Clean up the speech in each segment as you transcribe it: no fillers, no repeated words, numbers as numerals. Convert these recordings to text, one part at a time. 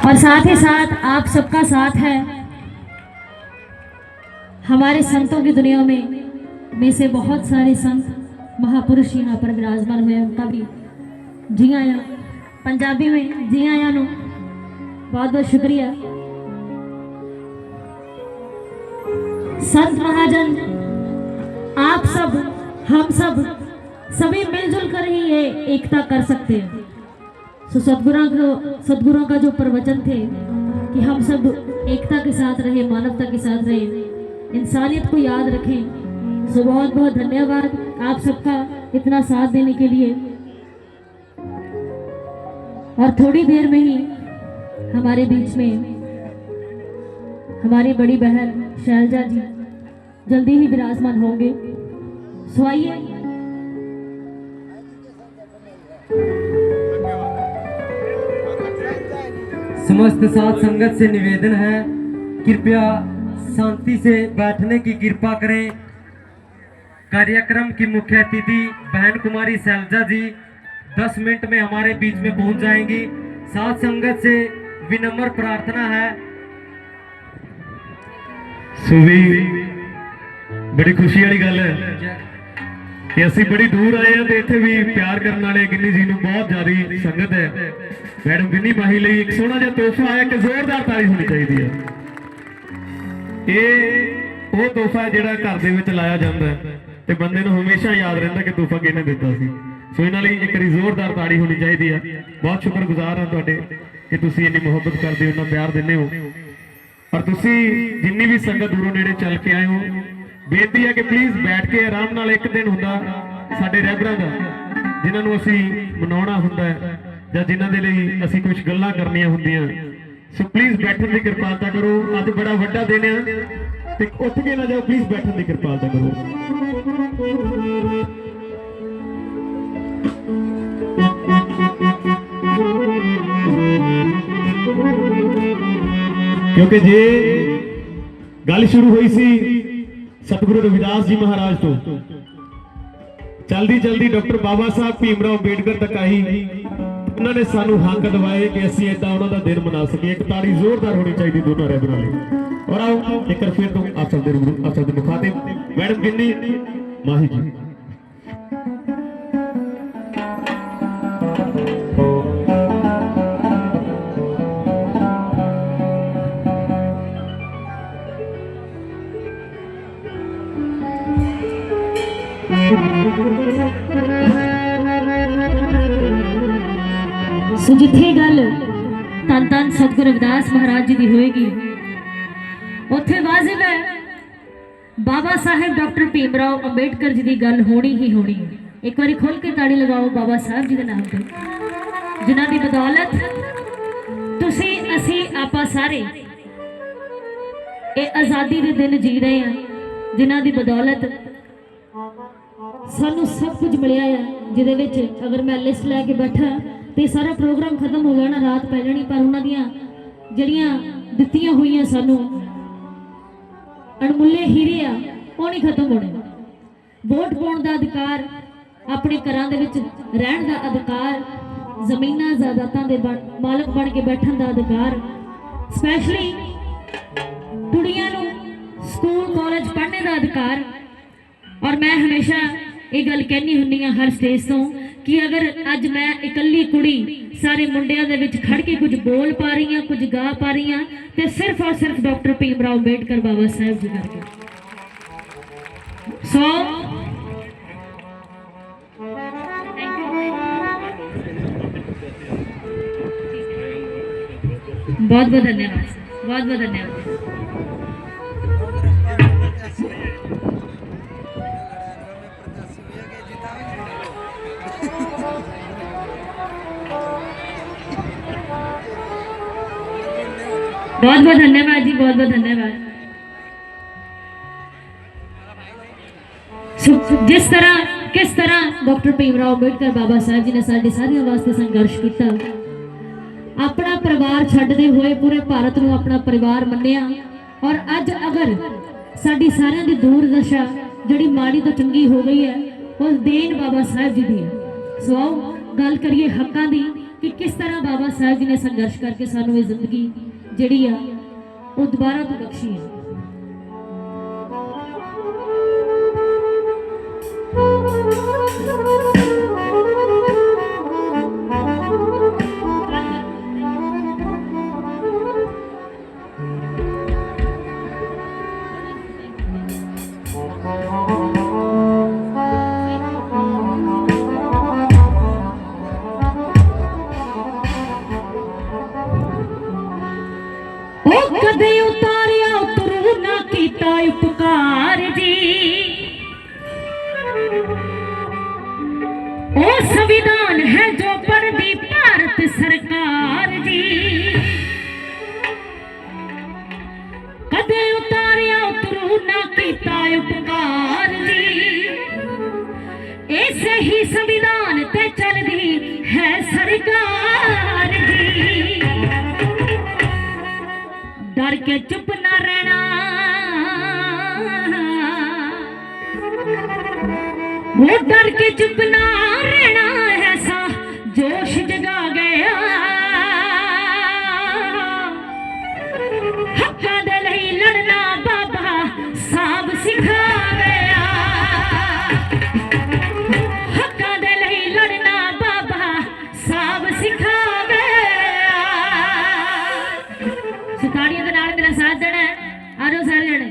और साथ ही साथ आप सबका साथ है। हमारे संतों की दुनिया में से बहुत सारे संत महापुरुष यहाँ पर विराजमान हुए, उनका भी जी आया, पंजाबी में जी आया नो बहुत बहुत शुक्रिया। संत महाजन, आप सब, हम सब सभी मिलजुल कर ही ये एकता कर सकते हैं। सो सदगुरुओं का जो प्रवचन थे कि हम सब एकता के साथ रहे, मानवता के साथ रहे, इंसानियत को याद रखें। सो बहुत बहुत धन्यवाद आप सबका इतना साथ देने के लिए। और थोड़ी देर में ही हमारे बीच में हमारी बड़ी बहन शैलजा जी जल्दी ही विराजमान होंगे। सो आइए समस्त साथ संगत से निवेदन है, कृपया शांति से बैठने की कृपा करें। कार्यक्रम की मुख्य अतिथि बहन कुमारी शैलजा जी 10 मिनट में हमारे बीच में पहुंच जाएंगी। साथ संगत से विनम्र प्रार्थना है। सुभी बड़ी खुशी वाली गल है कि असी बड़ी दूर आए हैं, तो इतने भी प्यार करने वाले गिन्नी जी को बहुत ज्यादा संगत है। मैडम गिन्नी माही लिए एक सोहना जिहा तोहफा आया कि जोरदार ताली होनी चाहिए है। ये वो तोहफा है जिहड़ा घर दे विच लाया जाता है ते बंदे नूं हमेशा याद रहता कि तोहफा किहने दिता सी। सो इन्हां लई एक बारी जोरदार ताली होनी चाहिए है। बहुत शुक्रगुजार हाँ तुहाडे कि तुसीं इन्नी मुहब्बत करदे हो, इन्ना प्यार दिंदे हो। और तुसीं जिन्नी भी संगत दूरों नेड़े चल के आए हो, बेनती है कि प्लीज़ बैठ के आराम नाल एक दिन हुंदा साडे रहबरां दा जिन्हां नूं असीं मनाउणा हुंदा है ਜਾਂ जिन्हां दे लई असीं कुछ गल्लां करनियां हुंदियां। सो प्लीज़ बैठण दी किरपालता करो। अज बड़ा वड्डा दिन है ते उठ के ना जाओ, प्लीज़ बैठण दी किरपालता करो। क्योंकि जे गल शुरू हुई सी सतगुरु रविदास जी महाराज तो चलदी चलदी डॉक्टर बाबा साहब भीमराव अंबेडकर तक आई। उन्होंने सानू हक दवाए कि असी इदा उन्होंने दिन मना सके। एक ताड़ी जोरदार होनी चाहिए दोनों रहबरां लई। और आओ एक बार फिर तो आप सब दे मुखातिब मैडम गिन्नी माही जी। सो जिथे गल धन धन सतगुरु रविदास महाराज जी की होएगी, उत्थे वाजिब है बाबा साहेब डॉक्टर भीमराव अंबेडकर जी की गल होनी ही होनी है। एक बार खुल के ताड़ी लगाओ बाबा साहब जी के नाम पे, जिन्हां दी बदौलत तुसी असी आपा सारे ये आज़ादी के दिन जी रहे हैं, जिन्हां दी बदौलत सानू सब कुछ मिलया है। जिहदे विच अगर मैं लिस्ट लैके बैठा तो सारा प्रोग्राम खत्म हो जाना, रात पै जानी, पर उन्हां दियां जिहड़ियां दित्तियां होईयां सानू अणमुल्ले हीरे आ वो नहीं खत्म होने। वोट पाउण दा अधिकार, अपने घरां दे विच रहण दा अधिकार, जमीनां जायदादां दे मालक बन के बैठण दा अधिकार, स्पैशली कुड़ियां नूं स्कूल कॉलेज पढ़ने दा अधिकार। और मैं हमेशा ये गल कहनी हुन्नी हां हर स्टेज तो कि अगर अज मैं इकली कुड़ी सारे मुंडियां दे विच खड़ के कुछ बोल पा रही हाँ, कुछ गा पा रही हाँ, तो सिर्फ और सिर्फ डॉक्टर भीमराव अंबेडकर बाबा साहब जी करके। सो बहुत बहुत धन्यवाद, बहुत बहुत धन्यवाद। बहुत बहुत धन्यवाद जी, बहुत बहुत धन्यवाद। जिस तरह किस तरह डॉक्टर भीमराव अंबेडकर बाबा साहब जी ने साडी सारियां वास्ते संघर्ष किया, अपना परिवार छड्डदे हुए पूरे भारत नूं अपना परिवार मन्निया। और अज अगर साडी सारियां दी दूरदशा जिहड़ी माड़ी तो चंगी हो गई है, उस देन बाबा साहब जी दी है। सो आओ गल करिए हक्कां दी, ਕਿ ਕਿਸ ਤਰ੍ਹਾਂ ਬਾਬਾ ਸਾਹਿਬ ਜੀ ਨੇ ਸੰਘਰਸ਼ ਕਰਕੇ ਸਾਨੂੰ ਇਹ ਜ਼ਿੰਦਗੀ ਜਿਹੜੀ ਆ ਉਹ ਦੁਬਾਰਾ ਤੋਂ ਬਖਸ਼ੀ ਹੈ। कदे उतारिया उतरू ना कीता उपकार जी, ओ संविधान है जो पढ़दी भारत सरकार जी। कदे उतारिया उतरू ना कीता उपकार जी, ऐसे ही संविधान ते चलदी है सरकार जी। डर के चुप ना रहना, वो डर के चुप ना रहना, ऐसा जोश जगा गया। हक्कां दे लई लड़ना बाबा साहब सिखा गया। हक्कां दे लई लड़ना बाबा साहब सिखा गया। ताड़ियों के नाल मेरा साथ देना है। आ जाओ सारे जने।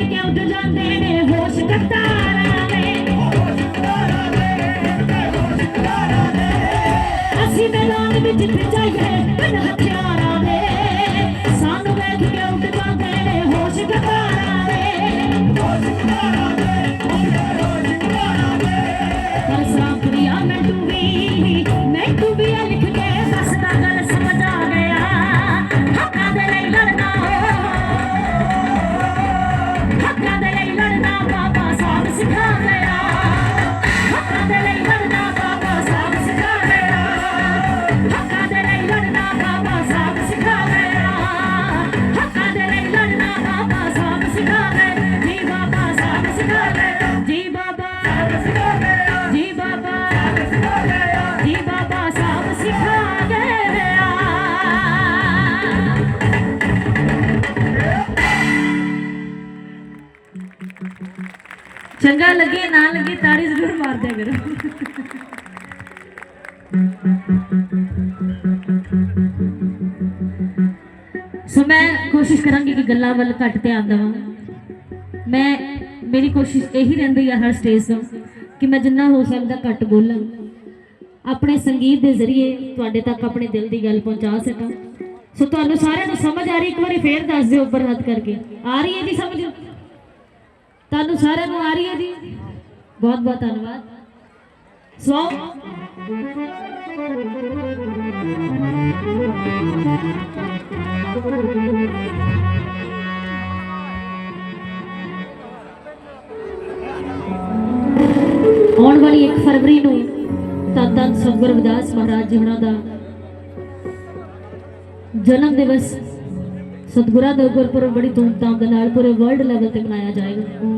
ਕੇ ਉੱਡ ਜਾਂਦੇ ਨੇ ਹੋਸ਼ ਕਤਾਰਾਂ ਦੇ ਅਸੀਂ ਮੈਦਾਨ ਵਿੱਚ ਜਿੱਥੇ ਜਾਈਏ ਬਿਨ ਹਥਿਆਰਾਂ ਦੇ ਸਾਨੂੰ ਵੇਖ ਕੇ ਉੱਡ ਜਾਂਦੇ ਨੇ ਹੋਸ਼ ਕਤਾਰਾਂ ਦੇ ਪਰ ਸਾਂਪੜੀਆਂ ਮੈਂ ਡੁੱਬੀ ਆ ਲਿਖ ਕੇ ਦੱਸਦਾ ਗੱਲ ਸਮਝ ਆ ਗਿਆ ਹੱਕਾਂ ਦੇ ਲਈ ਲੜਨਾ ਬਾਬਾ ਸਾਹਿਬ ਸਿਖਾ ਗਿਆ ਹੱਕਾਂ ਦੇ ਲਈ ਲੜਨਾ ਬਾਬਾ ਸਾਹਿਬ ਸਿਖਾ ਗਿਆ ਹੱਕਾਂ ਦੇ ਲਈ ਲੜਨਾ ਬਾਬਾ ਸਾਹਿਬ ਸਿਖਾ ਗਿਆ ਹੱਕਾਂ ਦੇ ਲਈ ਲੜਨਾ ਬਾਬਾ ਸਾਹਿਬ ਸਿਖਾ ਗਏ ਜੀ ਬਾਬਾ ਸਾਹਿਬ ਸਿਖਾ ਗਏ ਜੀ ਬਾਬਾ ਸਾਹਿਬ ਸਿਖਾ ਗਏ ਜੀ ਬਾਬਾ ਸਾਹਿਬ ਸਿਖਾ ਗਏ ਜੀ ਬਾਬਾ ਸਾਹਿਬ ਸਿਖਾ ਗਏ ਚੰਗਾ ਲੱਗੇ ਨਾ ਲੱਗੇ ਤਾੜੀ ਜ਼ਰੂਰ ਮਾਰ ਦਿਆ ਕਰੋ ਸੋ ਮੈਂ ਕੋਸ਼ਿਸ਼ ਕਰਾਂਗੀ ਕਿ ਗੱਲਾਂ ਵੱਲ ਘੱਟ ਧਿਆਨ ਦੇਵਾਂ ਮੇਰੀ ਕੋਸ਼ਿਸ਼ ਇਹੀ ਰਹਿੰਦੀ ਹੈ ਹਰ ਸਟੇਜ ਤੋਂ ਕਿ ਮੈਂ ਜਿੰਨਾ ਹੋ ਸਕਦਾ ਘੱਟ ਬੋਲਾਂ ਆਪਣੇ ਸੰਗੀਤ ਦੇ ਜ਼ਰੀਏ ਤੁਹਾਡੇ ਤੱਕ ਆਪਣੇ ਦਿਲ ਦੀ ਗੱਲ ਪਹੁੰਚਾ ਸਕਾਂ ਸੋ ਤੁਹਾਨੂੰ ਸਾਰਿਆਂ ਨੂੰ ਸਮਝ ਆ ਰਹੀ ਇੱਕ ਵਾਰੀ ਫੇਰ ਦੱਸ ਦਿਓ ਉੱਪਰ ਹੱਥ ਕਰਕੇ ਆ ਰਹੀ ਹੈ ਜੀ ਸਮਝ ਤੁਹਾਨੂੰ ਸਾਰਿਆਂ ਨੂੰ ਆ ਰਹੀ ਹੈ ਜੀ ਬਹੁਤ ਬਹੁਤ ਧੰਨਵਾਦ ਸੋ ਆਉਣ ਵਾਲੀ 1 ਫਰਵਰੀ ਨੂੰ ਧੰਨ ਸਤਿਗੁਰੂ ਰਵਿਦਾਸ ਮਹਾਰਾਜ ਜੀ ਹੁਣਾਂ ਦਾ ਜਨਮ ਦਿਵਸ ਸਤਿਗੁਰਾਂ ਦਾ ਗੁਰਪੁਰਬ ਬੜੀ ਧੂਮਧਾਮ ਦੇ ਨਾਲ ਪੂਰੇ ਵਰਲਡ ਲੈਵਲ ਤੇ ਮਨਾਇਆ ਜਾਏਗਾ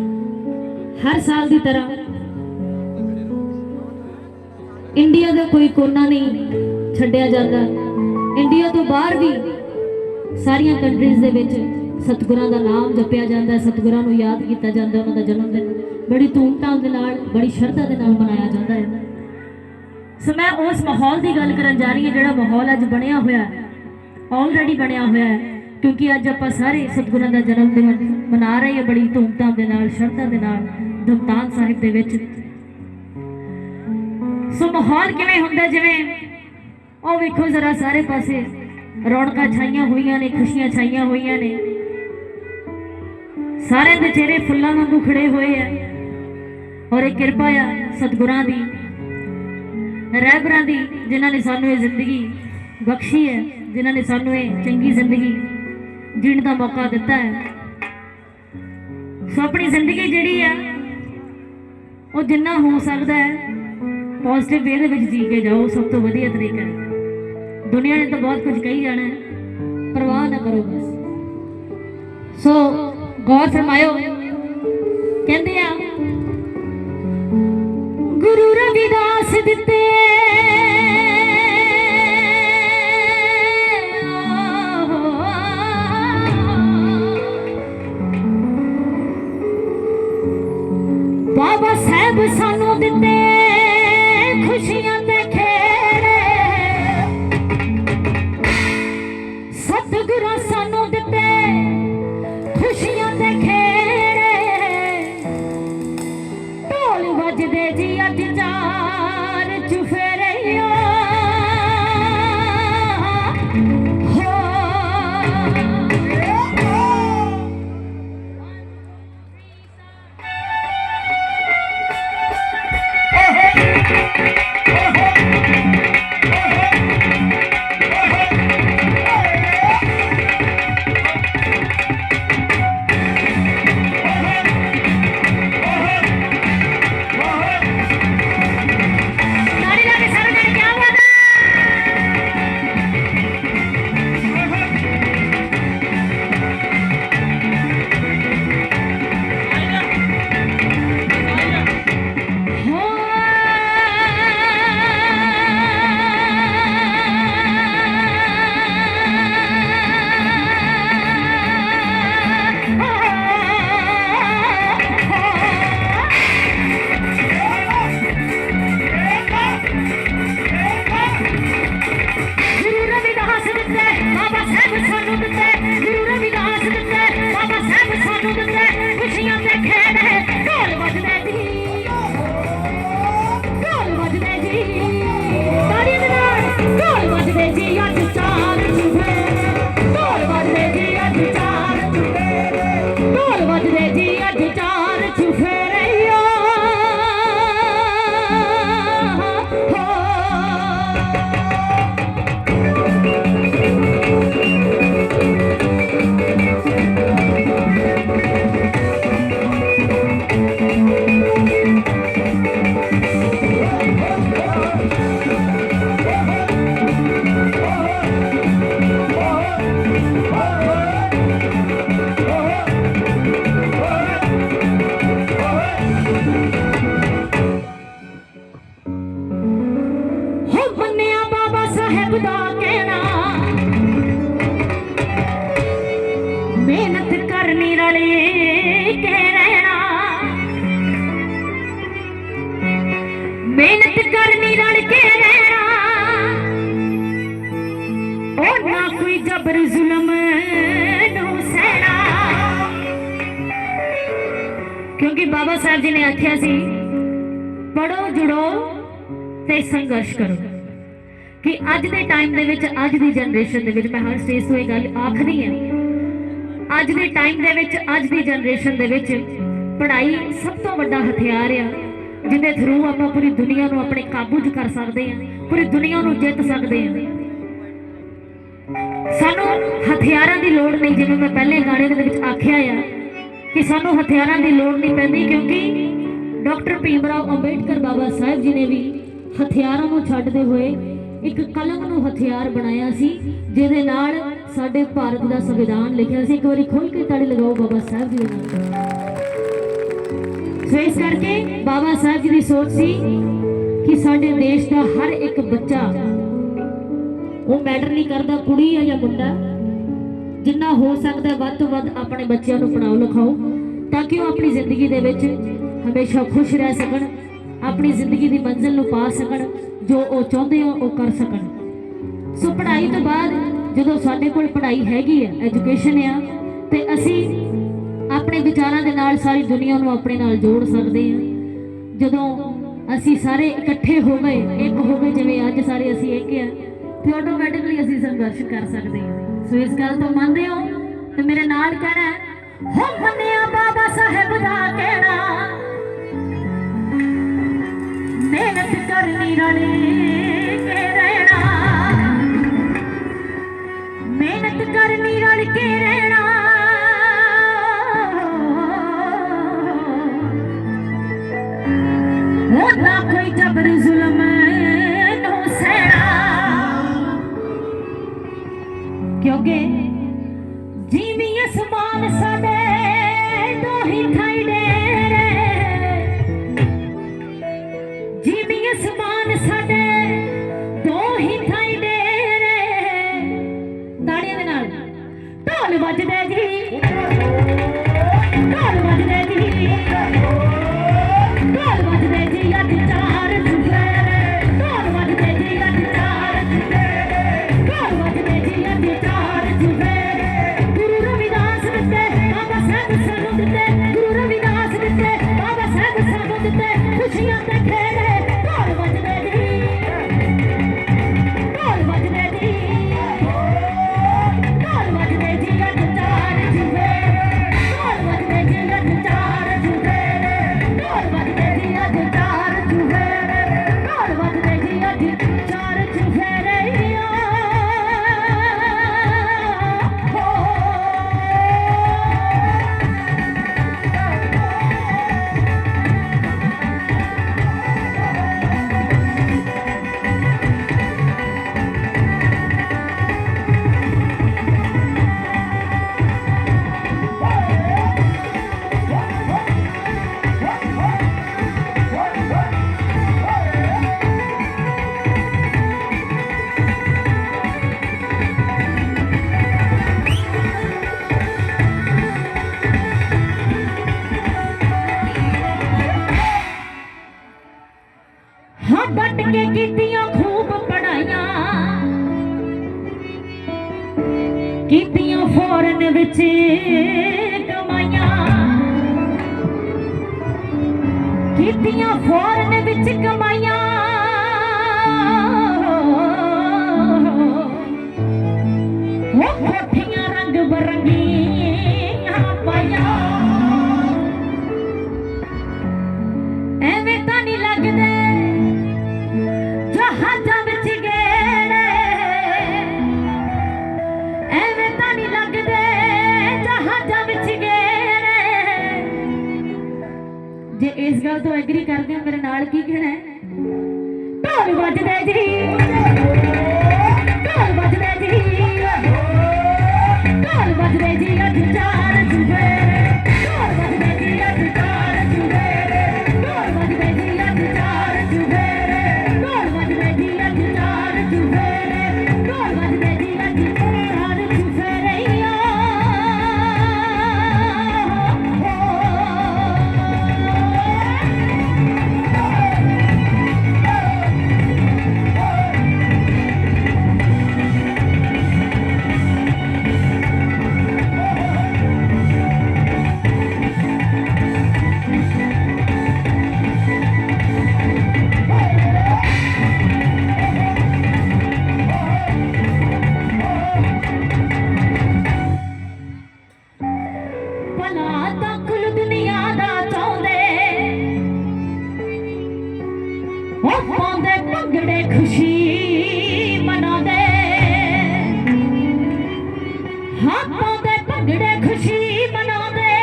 ਹਰ ਸਾਲ ਦੀ ਤਰ੍ਹਾਂ ਇੰਡੀਆ ਦਾ ਕੋਈ ਕੋਨਾ ਨਹੀਂ ਛੱਡਿਆ ਜਾਂਦਾ ਇੰਡੀਆ ਤੋਂ ਬਾਹਰ ਵੀ ਸਾਰੀਆਂ ਕੰਟਰੀਜ਼ ਦੇ ਵਿੱਚ ਸਤਿਗੁਰਾਂ ਦਾ ਨਾਮ ਜਪਿਆ ਜਾਂਦਾ ਸਤਿਗੁਰਾਂ ਨੂੰ ਯਾਦ ਕੀਤਾ ਜਾਂਦਾ ਉਹਨਾਂ ਦਾ ਜਨਮ ਦਿਨ ਬੜੀ ਧੂਮਧਾਮ ਦੇ ਨਾਲ ਬੜੀ ਸ਼ਰਧਾ ਦੇ ਨਾਲ ਮਨਾਇਆ ਜਾਂਦਾ ਹੈ ਸੋ ਮੈਂ ਉਸ ਮਾਹੌਲ ਦੀ ਗੱਲ ਕਰਨ ਜਾ ਰਹੀ ਹਾਂ ਜਿਹੜਾ ਮਾਹੌਲ ਅੱਜ ਬਣਿਆ ਹੋਇਆ ਹੈ ਆਲਰੇਡੀ ਬਣਿਆ ਹੋਇਆ ਹੈ ਕਿਉਂਕਿ ਅੱਜ ਆਪਾਂ ਸਾਰੇ ਸਤਿਗੁਰਾਂ ਦਾ ਜਨਮ ਦਿਨ ਮਨਾ ਰਹੇ ਹਾਂ ਬੜੀ ਧੂਮਧਾਮ ਦੇ ਨਾਲ ਸ਼ਰਧਾ ਦੇ ਨਾਲ ਧਮਤਾਨ ਸਾਹਿਬ ਦੇ ਵਿੱਚ ਸੋ ਮਾਹੌਲ ਕਿਵੇਂ ਹੁੰਦਾ ਜਿਵੇਂ ਉਹ ਵੇਖੋ ਜ਼ਰਾ ਸਾਰੇ ਪਾਸੇ ਰੌਣਕਾਂ ਛਾਈਆਂ ਹੋਈਆਂ ਨੇ ਖੁਸ਼ੀਆਂ ਛਾਈਆਂ ਹੋਈਆਂ ਨੇ ਸਾਰਿਆਂ ਦੇ ਚਿਹਰੇ ਫੁੱਲਾਂ ਵਾਂਗੂ ਖੜੇ ਹੋਏ ਆ ਔਰ ਇਹ ਕਿਰਪਾ ਆ ਸਤਿਗੁਰਾਂ ਦੀ ਰਹਿਬਰਾਂ ਦੀ ਜਿਨ੍ਹਾਂ ਨੇ ਸਾਨੂੰ ਇਹ ਜ਼ਿੰਦਗੀ ਬਖਸ਼ੀ ਹੈ ਜਿਨ੍ਹਾਂ ਨੇ ਸਾਨੂੰ ਇਹ ਚੰਗੀ ਜ਼ਿੰਦਗੀ ਜੀਣ ਦਾ ਮੌਕਾ ਦਿੱਤਾ ਹੈ ਸੋ ਆਪਣੀ ਜ਼ਿੰਦਗੀ ਜਿਹੜੀ ਆ ਉਹ ਜਿੰਨਾ ਹੋ ਸਕਦਾ ਹੈ ਪੋਜ਼ਿਟਿਵ ਵੇ ਦੇ ਵਿੱਚ ਜੀ ਕੇ ਜਾਓ ਸਭ ਤੋਂ ਵਧੀਆ ਤਰੀਕਾ ਹੈ ਦੁਨੀਆ ਨੇ ਤਾਂ ਬਹੁਤ ਕੁਝ ਕਹੀ ਜਾਣਾ ਪਰਵਾਹ ਨਾ ਕਰੋ ਬਸ ਸੋ ਗੌਰ ਫਰਮਾਇਓ ਕਹਿੰਦੇ ਆ ਗੁਰੂ ਰਵਿਦਾਸ ਦਿੱਤੇ ਬਾਬਾ ਸਾਹਿਬ ਸਾਨੂੰ ਦਿੱਤੇ ਖੁਸ਼ੀਆਂ ਦੇ ਖੇੜੇ ਸਤਿਗੁਰਾਂ ਸਾਨੂੰ ਦਿੱਤੇ ਖੁਸ਼ੀਆਂ ਦੇ ਖੇੜੇ ਢੋਲ ਵੱਜਦੇ ਜੀ ਅੱਜ ਚਾਰ ਚੁਫੇਰਿਆਂ खुशियां ते खेड़े ढोल बजदे जी ढोल बजदे जी ताड़ी दे नाल ढोल बजदे जी अज चार चुफेरे ढोल बजदे जी अज चार चुफेरे ढोल बजदे जी अज चार चुफेरे मेहनत करनी रली के रहना मेहनत करनी रल के रहना ओ ना कोई जबर जुल्म नू सहना क्योंकि बाबा साहब जी ने आख्या सी पढ़ो जुड़ो ते संघर्ष करो कि अज दे टाइम दे विच अज दी जनरेशन दे विच मैं हर स्टेज तो ये गल आखदी हां अज दे टाइम दे विच अज दी जनरेशन दे विच पढ़ाई सब तो वड्डा हथियार आ जिहदे थ्रू आपां पूरी दुनिया नूं अपने काबू च कर सकदे हां पूरी दुनिया नूं जित सकदे हां सानू हथियारां दी लोड़ नहीं जिवें मैं पहले गाने दे विच आख्या आ कि सानू हथियारां दी लोड़ नहीं पैंदी क्योंकि डॉक्टर भीमराव अंबेडकर बाबा साहब जी ने भी हथियारां नूं छड्डदे होए एक कलम नूं हथियार बनाया सी जिहदे नाल साडे भारत दा संविधान लिखिया सी। एक बारी खोल के ताड़ी लगाओ बाबा साहब जी दे नाल। सो इस करके बाबा साहब जी की सोच सी कि साडे देश का हर एक बच्चा वो मैटर नहीं करता कुड़ी है या मुंडा जिन्ना हो सकता वध तो वध अपने बच्चों को पढ़ाओ लिखाओ ताकि वो अपनी जिंदगी दे विच हमेशा खुश रह सकन अपनी जिंदगी की मंजिल नूं पा सकन जो वो चाहते हो वो कर सकन। सो पढ़ाई तो बाद जो साडे कोल पढ़ाई हैगी है एजुकेशन आ ते असी अपने विचारां दे नाल सारी दुनिया नूं अपने नाल जोड़ सकते हैं। जदों असी सारे इकट्ठे हो गए एक हो गए जिवें अज सारे असी एक है तो ऑटोमैटिकली असी संघर्ष कर सकते हैं। सो इस गल तो मानते हो तो मेरे नाल कहना हो मन्निया बाबा साहेब दा कहना मेहनत करनी रली के रहना मेहनत करनी रल के रहना हो ना कोई जबर जुल्म नू सहना क्योंकि जीवी आसमान साडे दो ही थाई डेरे जीवी आसमान साडे दो ही थाई डेरे ताड़ियां दे नाल ढोल बजदे जी ढोल बजदे जी ढोल बजदे जी अज चार चुफेरे ढोल बजदे जी अज चार चुफेरे ढोल बजदे जी अज चार चुफेरे गुरु रविदास दिते बाबा साहब सानू दिते गुरु रविदास दिते बाबा साहब सानू दिते खुशियां ते खेड़े ढोल बजदे जी ढोल बजदे जी ढोल बजदे जी अज चार चुफेरे ढोल बजदे जी अज चार चुफेरे ढोल बजदे जी अज चार चुफेरे ढोल बजदे जी अज चार चुफेरे हाँ डट के कीतियां खूब पढ़ाइयां कीतियां फौरन विच कमाइयां ਕੀਤੀਆਂ ਫੌਰਨ ਵਿੱਚ ਕਮਾਈਆਂ ਉਹ ਕੋਠੀਆਂ ਰੰਗ ਬਰੰਗੀਆਂ ਪਾਈਆਂ ਐਵੇਂ ਤਾਂ ਨਹੀਂ ਲੱਗਦੇ ਜਹਾਜ਼ਾਂ ਵਿੱਚ ਗੇੜੇ ਐਵੇਂ ਤਾਂ ਨਹੀਂ ਲੱਗਦੇ ਜਹਾਜ਼ਾਂ ਵਿੱਚ ਗੇੜੇ ਜੇ ਇਸ ਗੱਲ ਤੋਂ ਐਗਰੀ ਕਰਦੇ ਹੋ ਮੇਰੇ ਨਾਲ ਕੀ ਕਹਿਣਾ ਹੈ ਢੋਲ ਵੱਜਦੇ ਜੀ ਢੋਲ ਵੱਜਦੇ ਜੀ ਢੋਲ ਵੱਜਦੇ ਜੀ ਅੱਜ ਚਾਰ ਚੁਫੇਰੇ ਢੋਲ ਵੱਜਦੇ ਜੀ ਅੱਜ ਚਾਰ ਚੁਫੇਰੇ ਢੋਲ ਵੱਜਦੇ ਜੀ ਅੱਜ ਚਾਰ ਚੁਫੇਰੇ ਢੋਲ ਵੱਜਦੇ ਜੀ ਅੱਜ ਚਾਰ ਚੁਫੇਰੇ ਢੋਲ ਵੱਜਦੇ ਜੀ ਅੱਜ ਚਾਰ ਚੁਫੇਰੇ ਭੰਗੜੇ ਖੁਸ਼ੀ ਮਨਾਉਂਦੇ ਹਾਂ ਪਾਉਂਦੇ ਭੰਗੜੇ ਖੁਸ਼ੀ ਮਨਾਉਂਦੇ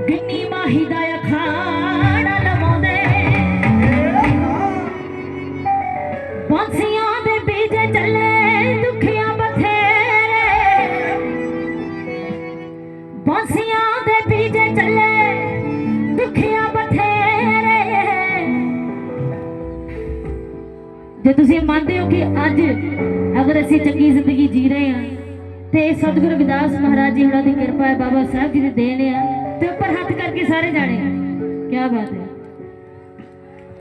ਗਿੰਨੀ ਮਾਹੀ ਦਾ ਅਖਾੜਾ ਲਵਾਉਂਦੇ ਬਾਂਸੀਆਂ ਦੇ ਬੀਜੇ ਚੱਲੇ ਦੁਖੀਆਂ ਬਥੇਰੇ ਬਾਂਸੀਆਂ ਦੇ ਬੀਜੇ ਚੱਲੇ ਦੁਖੀਆਂ ਬਥੇਰੇ ਜੇ ਤੁਸੀਂ ਮੰਨਦੇ ਹੋ ਕਿ ਅੱਜ ਅਗਰ ਅਸੀਂ ਚੰਗੀ ਜ਼ਿੰਦਗੀ ਜੀ ਰਹੇ ਹਾਂ ਤੇ ਸਤਿਗੁਰੂ ਰਵਿਦਾਸ ਮਹਾਰਾਜ ਜੀ ਹੁਣਾਂ ਦੀ ਕਿਰਪਾ ਹੈ ਬਾਬਾ ਸਾਹਿਬ ਜੀ ਦੇ ਦੇਣ ਆ ਤੇ ਉੱਪਰ ਹੱਥ ਕਰਕੇ ਸਾਰੇ ਜਾਣੇ ਕੀ ਬਾਤ ਹੈ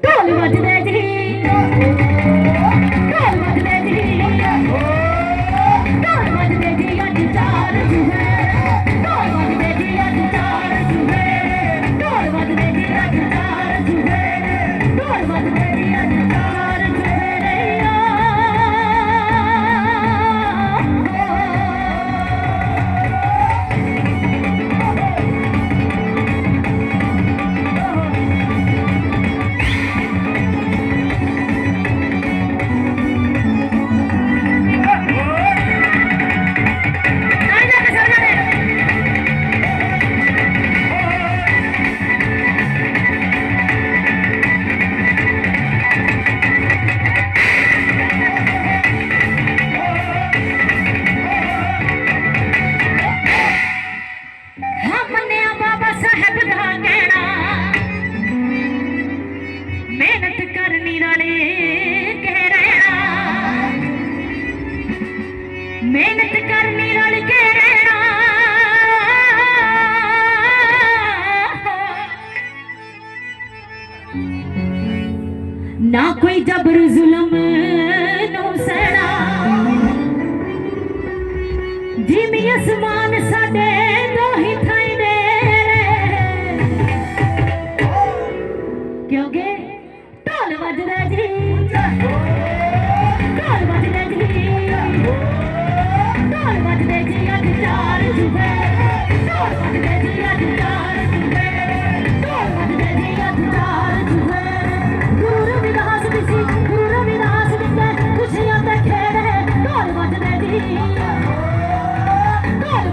ਢੋਲ ਵੱਜਦੇ ਜੀ ਢੋਲ ਵੱਜਦੇ ਜੀ ਢੋਲ ਵੱਜਦੇ ਜੀ ਅੱਜ ਚਾਰ ਚੁਫੇਰੇ ਢੋਲ ਵੱਜਦੇ ਜੀ ਅੱਜ ਚਾਰ ਚੁਫੇਰੇ ਢੋਲ ਵੱਜਦੇ ਜੀ ਅੱਜ ਚਾਰ ਚੁਫੇਰੇ ਢੋਲ ਵੱਜਦੇ ਜੀ ਅੱਜ ਚਾਰ ਚੁਫੇਰੇ ਮਿਹਨਤ ਕਰਨੀ ਰਲ ਕੇ ਰਹਿਣਾ ਨਾ ਕੋਈ ਜਬਰ ਜ਼ੁਲਮ ਨੂੰ ਸਹਿਣਾ ਜਿਵੇਂ ਅਸਮਾਨ ਸਾਡੇ ਦੋ ਹੀ ਥਾਈਂ ਦੇ ਕਿਉਂਕਿ ਢੋਲ ਵੱਜਦਾ ਜੀ ਢੋਲ ਵੱਜਦਾ ਜੀ ਢੋਲ ਵੱਜਦੇ ਜੀ ਅੱਜ ਚਾਰ ਚੁਫੇਰੇ ਢੋਲ ਵੱਜਦੇ ਜੀ ਅੱਜ ਚਾਰ ਚੁਫੇਰੇ ਢੋਲ ਵੱਜਦੇ ਜੀ ਅੱਜ ਚਾਰ ਚੁਫੇਰੇ ਗੁਰੂ ਰਵਿਦਾਸ ਦੀ ਸੀ ਗੁਰੂ ਰਵਿਦਾਸ ਦੀ ਖੁਸ਼ੀਆਂ ਤੇ ਖੇੜੇ ਢੋਲ ਵੱਜਦੇ ਜੀ ਢੋਲ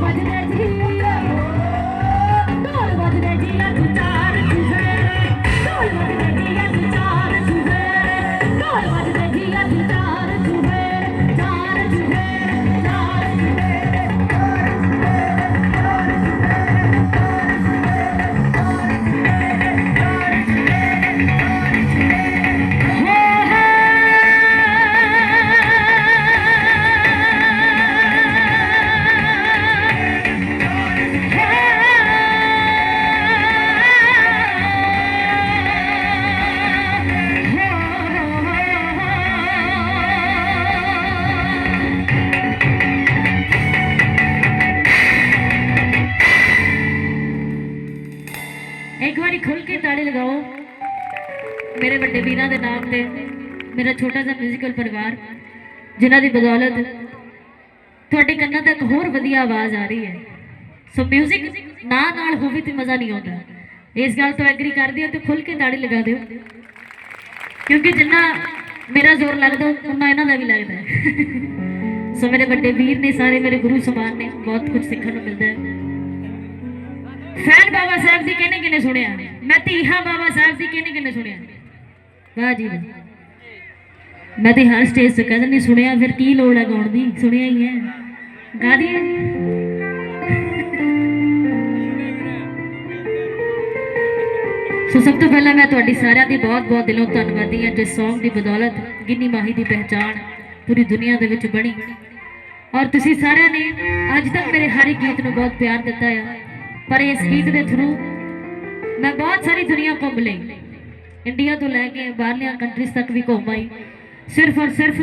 एक बार खुल के ताड़ी लगाओ मेरे बड़े वीरां दे नाम ते, मेरा छोटा सा म्यूजिकल परिवार जिन्हां दी बदौलत तुहाडे कन्नां तक होर वधिया आवाज़ आ रही है। सो म्यूजिक नाल होवे ते मज़ा नहीं आता। इस गल तो एग्री कर दियो तो खुल के ताड़ी लगा दियो, क्योंकि जिन्ना मेरा जोर लगता उन्ना इन्हां दा भी लगता है। सो मेरे बड़े वीर ने सारे मेरे गुरु समान ने, बहुत कुछ सीखने को मिलता है। फैन बाबा साहब दी किने किने सुनिया, मैं धी हां बाबा साहब दी किने किने सुनिया, वाह जी वाह। मैं तो हर स्टेज से कहते नहीं सुनिया, फिर की लोड़ है गाउण दी, सुनिया ही है, गा दिए। सो सब तो पहला मैं तुहाडी सारिਆਂ ਦੀ बहुत दिलों धन्नवादी हां जिस सॉन्ग की बदौलत गिन्नी माही की पहचान पूरी दुनिया दे विच बनी, और तुसी सारिਆਂ ने अज तक मेरे हर एक गीत नूं बहुत प्यार दिता है। पर इस गीत के थ्रू मैं बहुत सारी दुनिया घूम ली, इंडिया तो लैके बाहरलियां कंट्रीज तक भी घूम आई, सिर्फ और सिर्फ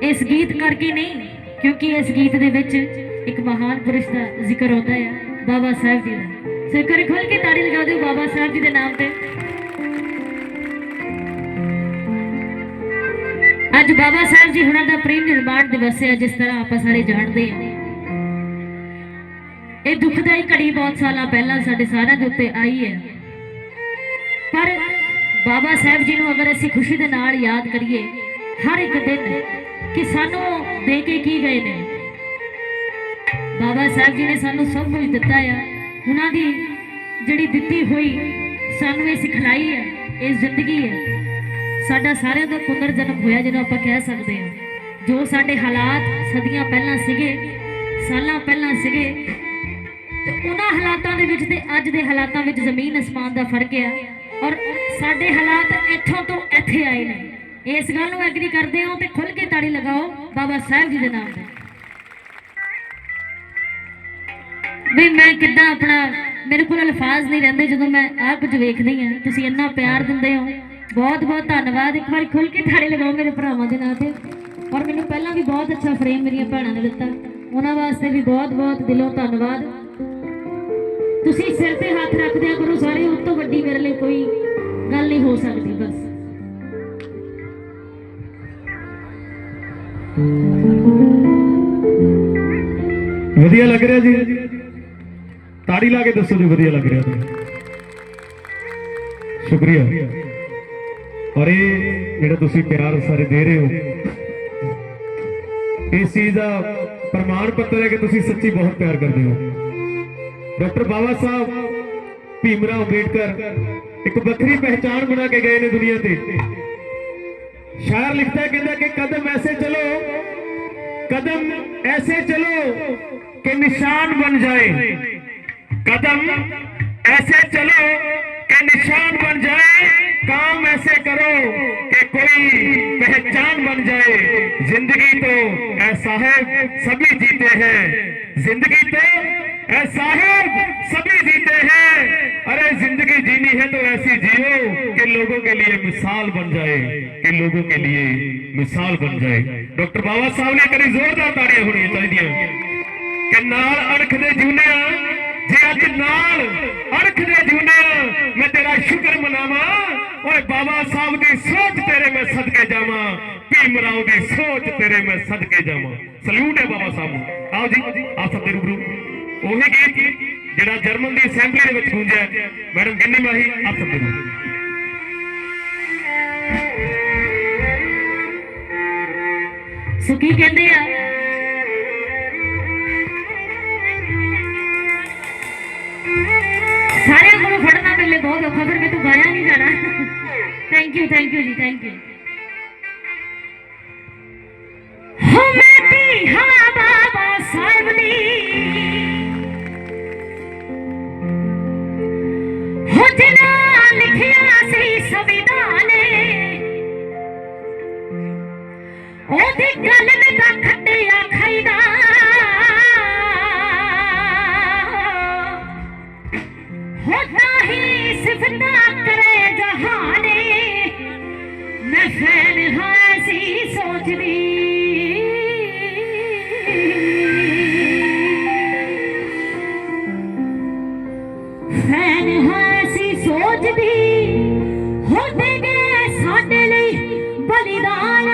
इस गीत करके नहीं, क्योंकि इस गीत दे विच एक महान पुरुष का जिक्र होता है, बाबा साहब जी का। सो एक बार खोल के ताड़ी लगा दो बाबा साहब जी के नाम पे। अज बाबा साहब जी हुणां दा परिनिर्वाण दिवस है, जिस तरह आप सारे जानते हैं। ये दुखदाई घड़ी बहुत साल पहला साडे सारिਆਂ ਦੇ उत्ते आई है, पर बाबा साहब जी नूं अगर असीं खुशी दे नाल याद करिए हर एक दिन कि सानू दे के की गए ने, बाबा साहब जी ने सानू सब कुछ दिता है। उन्हां दी जिहड़ी दित्ती हुई सानू ये सिखलाई है, ये जिंदगी है, साडा सारिਆਂ दा पुनर जन्म होया जिन्हों आपां कह सकते हैं। जो साडे हालात सदियां पहलां सीगे, सालां पहलां सीगे, तो उन्हां हालातां दे विच ते अज दे हालातां विच जमीन आसमान दा फर्क है, और साडे हालात इत्थों तो इत्थे आए ने। इस गल नूं एग्री करदे हो तो खुल के ताड़ी लगाओ बाबा साहब जी दे नाम ते। भी मैं किद्दां अपना, मेरे कोल अल्फाज नहीं रहिंदे जदों मैं आ कुछ वेखदी हां, तुसीं इन्ना प्यार दिंदे हो, बहुत बहुत धन्नवाद। एक बार खुल के ताड़ी लगाओ मेरे भरावां दे नाम ते। और मैनूं पहलां भी बहुत अच्छा फ्रेम मेरियां भैणां ने दित्ता, उन्हां वास्ते भी बहुत बहुत दिलों धन्नवाद। तुसीं सिर ते हथ रख दिया करो सारे, उस तो वड्डी मेरे लिए कोई गल नहीं हो सकती। बस ਵਧੀਆ ਲੱਗ ਰਿਹਾ ਜੀ, ਤਾੜੀ ਲਾ ਕੇ ਦੱਸੋ ਜੀ ਵਧੀਆ ਲੱਗ ਰਿਹਾ ਜੀ, ਸ਼ੁਕਰੀਆ। और ये ਜਿਹੜਾ ਤੁਸੀਂ ਪਿਆਰ ਸਾਰੇ ਦੇ ਰਹੇ ਹੋ, ਇਸ ਚੀਜ਼ ਦਾ ਪ੍ਰਮਾਣ ਪੱਤਰ ਹੈ ਕਿ ਤੁਸੀਂ ਸੱਚੀ ਬਹੁਤ ਪਿਆਰ ਕਰਦੇ ਹੋ। डॉक्टर बाबा साहब भीमराव अंबेडकर एक वक्री पहचान बना के गए ने दुनिया ते। शायर लिखता है, कहता कि कदम ऐसे चलो, कदम ऐसे चलो कि निशान बन जाए, कदम ऐसे चलो कि निशान बन जाए, काम ऐसे करो कि कोई पहचान बन जाए। जिंदगी तो ऐसा है सभी जीते हैं, जिंदगी तो साहब सभी जीते हैं, अरे जिंदगी जीनी है तो ऐसी जियो कि लोगों के लिए मिसाल बन जाए, कि लोगों के लिए मिसाल बन जाए। डॉक्टर बाबा साहब ने करी जोरदार ताड़ियां होनी चाहिए कि नाल अरख दे जूने, जे अज नाल अरख दे जूने मैं तेरा शुक्र मनावा, और बाबा साहब की सोच तेरे मैं सदके जावा, भीमराव की सोच तेरे मैं सदके जावा। सल्यूट है बाबा साहब। आओ जी आप सब रूबरू ਉਹੀ ਗੀਤ ਜਿਹੜਾ ਜਰਮਨ ਦੀ ਅਸੈਂਬਲੀ ਦੇ ਵਿੱਚ ਗੂੰਜਿਆ, ਮੈਡਮ ਗਿੰਨੀ ਮਾਹੀ ਆਪ ਸਭ ਨੂੰ। ਸੋ ਕੀ ਕਹਿੰਦੇ ਆ, ਸਾਰਿਆਂ ਕੋਲੋਂ ਫੜਨਾ ਮਿਲੇ ਬਹੁਤ ਔਖਾ, ਫਿਰ ਮੈਨੂੰ ਗਾਇਆ ਨਹੀਂ ਜਾਣਾ। ਥੈਂਕ ਯੂ ਜੀ, ਥੈਂਕ ਯੂ। ਹੋ ਮੈਂ ਤੀ ਹਾਂ ਬਾਬਾ ਸਾਹਿਬ ਦੀ, ਹੋ ਜਿਨਾ ਲਿਖਿਆ ਸੀ ਸੰਵਿਧਾਨ, ਉਹਦੀ ਗੱਲ ਨੇ ਤਾਂ ਖੱਟਿਆ ਖਾਈਦਾ, ਹੋ ਤਾਹੀ ਸਿਫਤਾਂ ਕਰੇ ਜਹਾਨੇ, ਮੈਂ ਫੈਨ ਹਾਂ ਸੀ ਸੋਚਦੀ। ਫੈਨ ਹੈ ਸੀ ਸੋਚਦੀ ਹੋ ਦੇ ਗਏ ਸਾਡੇ ਲਈ ਬਲੀਦਾਨ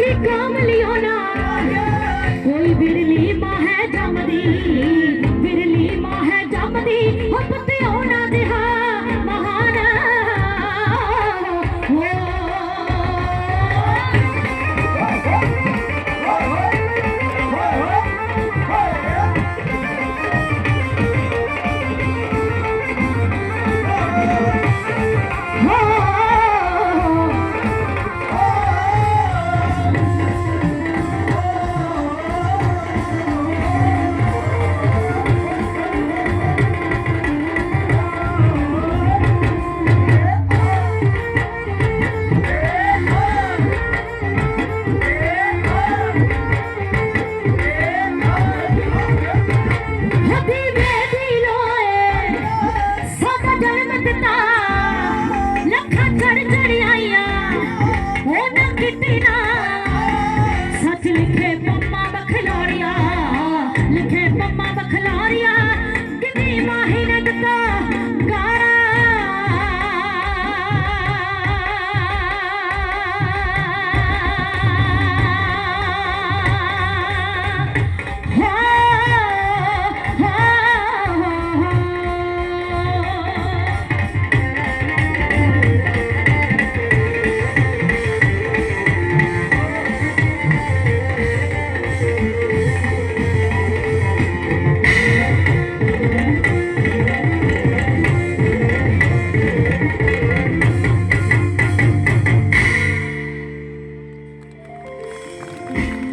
की कामलियों ना कोई बिरली माँ है जमदी, बिरली माँ है जमदी हो पतियों ना दिहा महान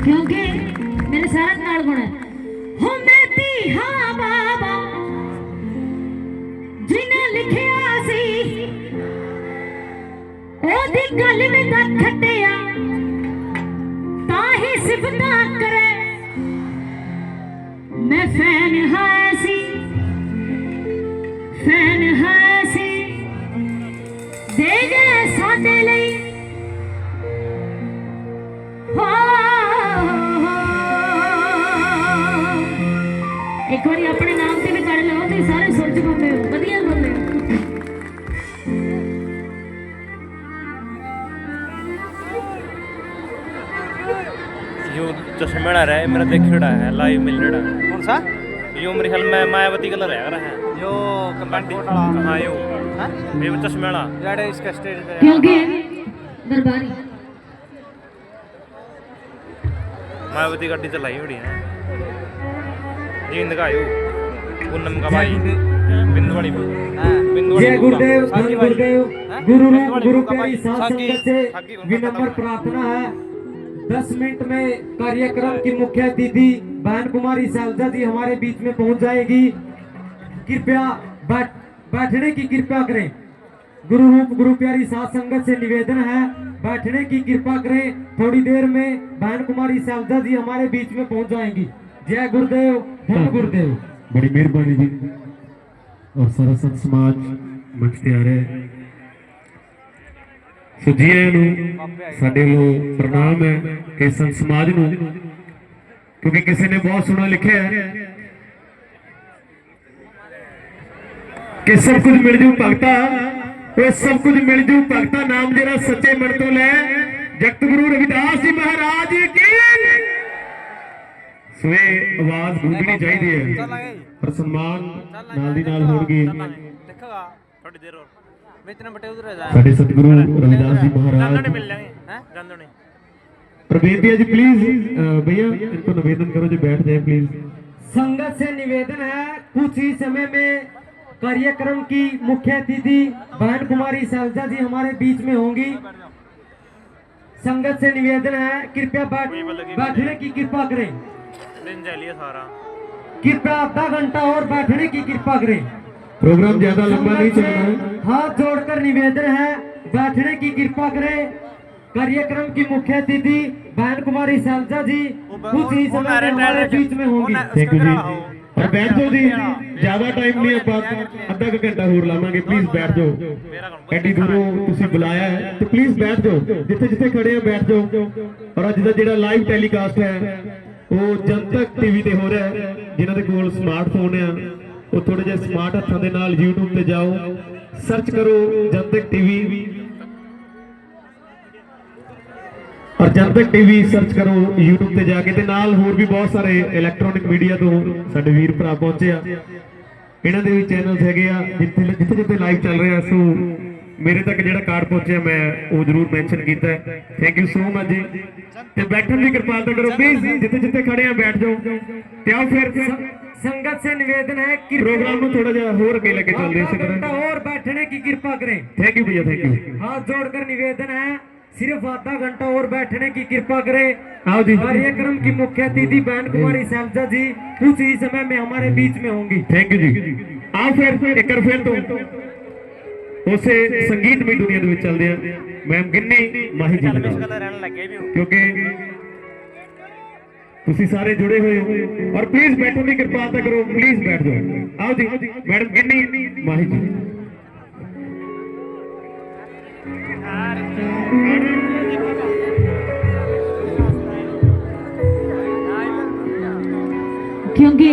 क्योंकि मेरे सारा नाल गुण है हो मैं धी हाँ बाबा जिन्हें लिखिया सी ओदी गल में दा खटिया ताही सिफता करे मैं फैन है सी दे गए साडे लई एक बार अपने नाम से भी कर लो तो सारे सुर च बोले हो वधिया बोले यो चश्मेड़ा रहा मेरा देखड़ा है लाइव मिल रहा है कौन सा यो मेरे ख्याल में मायावती कलर है रहा है यो कमांड कोट वाला हाँ यो हां ये चश्मेड़ा यार इसका स्टेज पे क्योंकि दरबारी मायावती गाड़ी चलाई बड़ी है जींद का यो पूनम का भाई बिंदु वाली हां बिंदु जय वाली गुरुदेव धन गुरुदेव गुरु रूप गुरु प्यारी साध साकी- संगत से साकी उनका विनम्र प्रार्थना है 10 मिनट में कार्यक्रम की मुख्य अतिथि बहन कुमारी सैलजा जी हमारे बीच में पहुंच जाएगी। कृपया बैठने की कृपा करें। गुरु रूप गुरु प्यारी साध संगत से निवेदन है बैठने की कृपा करें। थोड़ी देर में बहन कुमारी सैलजा जी हमारे बीच में पहुंच जाएंगी। जय गुरुदेव धन गुरुदेव। बड़ी मेहरबानी जी और सारा संत समाज मंच ते आ रहा है सो जी आਇਆਂ ਨੂੰ ਸਾਡੇ ਵੱਲੋਂ ਪ੍ਰਣਾਮ ਹੈ ਕਿ ਸੰਤ ਸਮਾਜ ਨੂੰ ਕਿਉਂਕਿ ਕਿਸੇ ਨੇ ਬਹੁਤ ਸੋਹਣਾ ਲਿਖਿਆ ਹੈ ਕਿ ਸਭ ਕੁਝ ਮਿਲ ਜੂ ਭਗਤਾ ਉਹ ਸਭ ਕੁਝ ਮਿਲ ਜੂ ਭਗਤਾ ਨਾਮ ਜਿਹੜਾ ਸੱਚੇ ਮਨ ਤੋਂ ਲੈ ਜਗਤ ਗੁਰੂ ਰਵਿਦਾਸ ਜੀ ਮਹਾਰਾਜ ਕੀ ਸੋ ਇਹ ਆਵਾਜ਼ ਗੂੰਜਣੀ ਚਾਹੀਦੀ ਹੈ ਪਰ ਸਨਮਾਨ ਨਾਲ ਦੀ ਨਾਲ ਹੋਣਗੇ देखोगा थोड़ी देर और मैं इतने बटे उधर जा ਸਾਡੇ ਸਤਿਗੁਰੂ रविदास जी महाराज गंदों मिल जाएंगे हैं गंदों ने और बेनती है जी प्लीज भैया इनको निवेदन करो जी बैठ जाए प्लीज। संगत से निवेदन है कुछ ही समय में कार्यक्रम की मुख्य अतिथि बहन कुमारी सैलजा जी हमारे बीच में होंगी। संगत से निवेदन है कृपया बैठने की कृपा करें। दिन जा लिया सारा कृपया आधा घंटा और बैठने की कृपा करें। प्रोग्राम ज्यादा लंबा नहीं चलना है। हाथ जोड़कर निवेदन है बैठने की कृपा करें। कार्यक्रम की मुख्य अतिथि बहन कुमारी सैलजा जी कुछ ही समय में हमारे बीच में होंगी। थैंक यू जी और बैठ जाओ जी ज्यादा टाइम नहीं ਆਪਾਂ ਅੱਧਾ ਕੁ ਘੰਟਾ ਹੋਰ ਲਾਵਾਂਗੇ प्लीज बैठ जाओ ਐਡੀ ਦੂਰੋਂ ਤੁਸੀਂ ਬੁਲਾਇਆ ਹੈ ਤੇ प्लीज बैठ जाओ ਜਿੱਥੇ ਜਿੱਥੇ ਖੜੇ ਆ बैठ जाओ। ਔਰ ਅੱਜ ਦਾ ਜਿਹੜਾ ਲਾਈਵ ਟੈਲੀਕਾਸਟ ਹੈ ਉਹ ਜਨਤਕ ਟੀਵੀ ਤੇ ਹੋ ਰਿਹਾ ਹੈ। ਜਿਨ੍ਹਾਂ ਦੇ ਕੋਲ ਸਮਾਰਟਫੋਨ ਆ ਉਹ ਥੋੜੇ ਜਿਹਾ ਸਮਾਰਟ ਹੱਥਾਂ ਦੇ ਨਾਲ YouTube ਤੇ ਜਾਓ ਸਰਚ ਕਰੋ ਜਨਤਕ ਟੀਵੀ ਔਰ ਜਨਤਕ ਟੀਵੀ ਸਰਚ ਕਰੋ YouTube ਤੇ ਜਾ ਕੇ, ਤੇ ਨਾਲ ਹੋਰ ਵੀ ਬਹੁਤ ਸਾਰੇ ਇਲੈਕਟ੍ਰੋਨਿਕ ਮੀਡੀਆ ਤੋਂ ਸਾਡੇ ਵੀਰ ਭਰਾ ਪਹੁੰਚੇ ਆ। ਇਹਨਾਂ ਦੇ ਵੀ ਚੈਨਲਸ ਹੈਗੇ ਆ ਜਿੱਥੇ ਜਿੱਥੇ ਲਾਈਵ ਚੱਲ ਰਿਹਾ। ਸੋ ਮੇਰੇ ਤੱਕ ਜਿਹੜਾ ਕਾਰਡ ਪਹੁੰਚਿਆ ਮੈਂ ਉਹ ਜ਼ਰੂਰ ਮੈਂਸ਼ਨ ਕੀਤਾ ਹੈ। ਥੈਂਕ ਯੂ ਸੋ ਮਚ ਜੀ। ਤੇ ਬੈਠਣ ਦੀ ਕਿਰਪਾਲਤਾ ਕਰੋ ਪਲੀਜ਼, ਜਿੱਥੇ ਜਿੱਥੇ ਖੜੇ ਆ ਬੈਠ ਜਾਓ। ਤੇ ਆਓ ਫਿਰ संगत से निवेदन है कि प्रोग्राम में थोड़ा जा और अगे लेके चल रहे घंटा और बैठने की कृपा करें। थैंक यू भैया, थैंक यू। हाथ जोड़कर निवेदन है, सिर्फ आधा घंटा और बैठने की कृपा करें। आओ जी। कार्यक्रम की मुख्य अतिथि बहन कुमारी सैलजा जी कुछ ही समय में हमारे बीच में होंगी। थैंक यू जी। आओ फिर एक बार फिर तो उसे संगीत में दुनिया में चलते हैं। मैम गिन्नी माही जी ਰਹਿਣ ਲੱਗੇ ਵੀ क्योंकि ਤੁਸੀਂ ਸਾਰੇ ਜੁੜੇ ਹੋਏ ਹੋ। ਔਰ ਪਲੀਜ਼ ਬੈਠਣ ਦੀ ਕਿਰਪਾਲਤਾ ਕਰੋ, ਪਲੀਜ਼ ਬੈਠ ਜਾਓ। ਆਓ ਜੀ ਮੈਡਮ ਗਿੰਨੀ ਮਾਹੀ ਜੀ। क्योंकि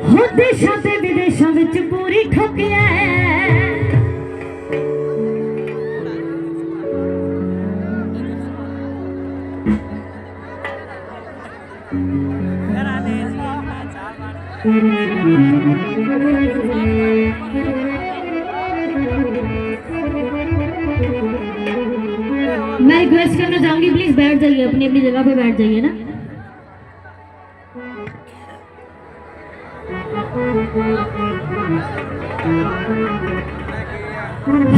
हो देशां ते विदेशां विच पूरी ठोकिया मैं रिक्वेस्ट करना चाहूंगी प्लीज बैठ जाइए, अपनी अपनी जगह पे बैठ जाइए ना।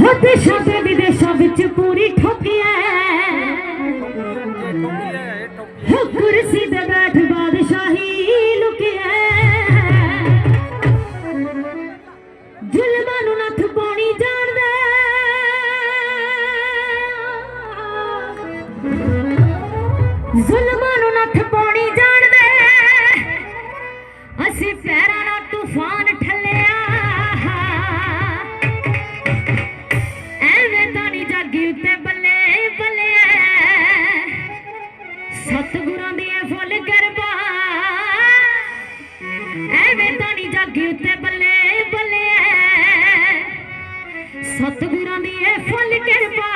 हो देशां ते विदेशां विच पूरी ठोकिया हो कुर्सी ते बैठ बादशाही लुकिया जुल्मां नूं नत्थ पाउणी जाणदा जुल्मां नूं नत्थ पाउणी जाणदा असीं पैरां नाल तूफान ठल्लिया एवें तां नी जागी उत्ते बल्ले बल्ले सतगुरां दी फुੱਲ किरपा एवें तां नी जागी उत्ते बल्ले बल्ले सतगुरां दी फुੱਲ किरपा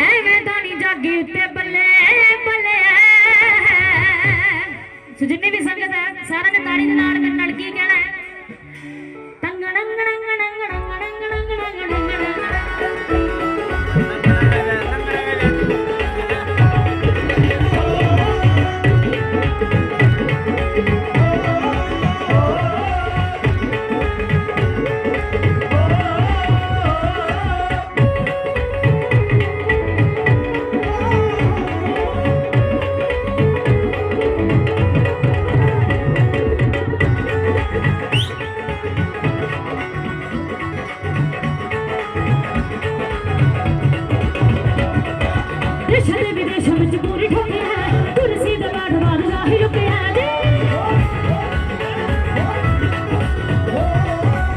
एवें तां नी जागी उत्ते बल्ले बल्ले। सो जिन्नी भी संगत है सारा ने ताड़ी दे नाल मेरे नाल की कहना है देशां विदेशां विच पूरी ठोकी है कुर्सी ते बैठ बादशाही लुकिया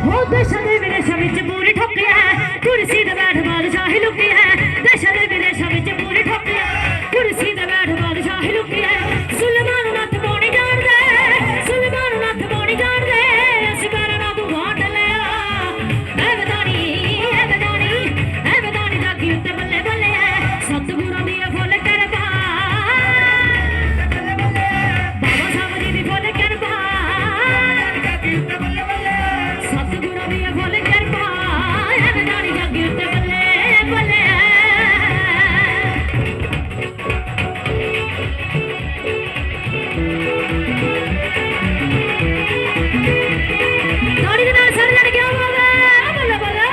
हो देशां विदेशां विच पूरी ठोकी है कुर्सी ते बैठ बादशाही लुकिया देशां विदेशां विच पूरी ठोकी है कुर्सी ते बैठ बादशाही लुकिया सुल्तान नूं नत्थ पाउणी जाणदा सुल्तान नूं नत्थ पाउणी जाणदा असीं पैरां नाल तूफान ठल्लिया एवें तां नी जागी उत्ते बल्ले बल्ले सतगुरां दी फुੱਲ किरपा बाबा साहब जी दी फुੱਲ किरपा सतगुरां दी फुੱਲ किरपा एवें तां नी जागी उत्ते बल्ले बल्ले। ताड़ी दे नाल सारे जण क्या बोलदे बल्ले बल्ले।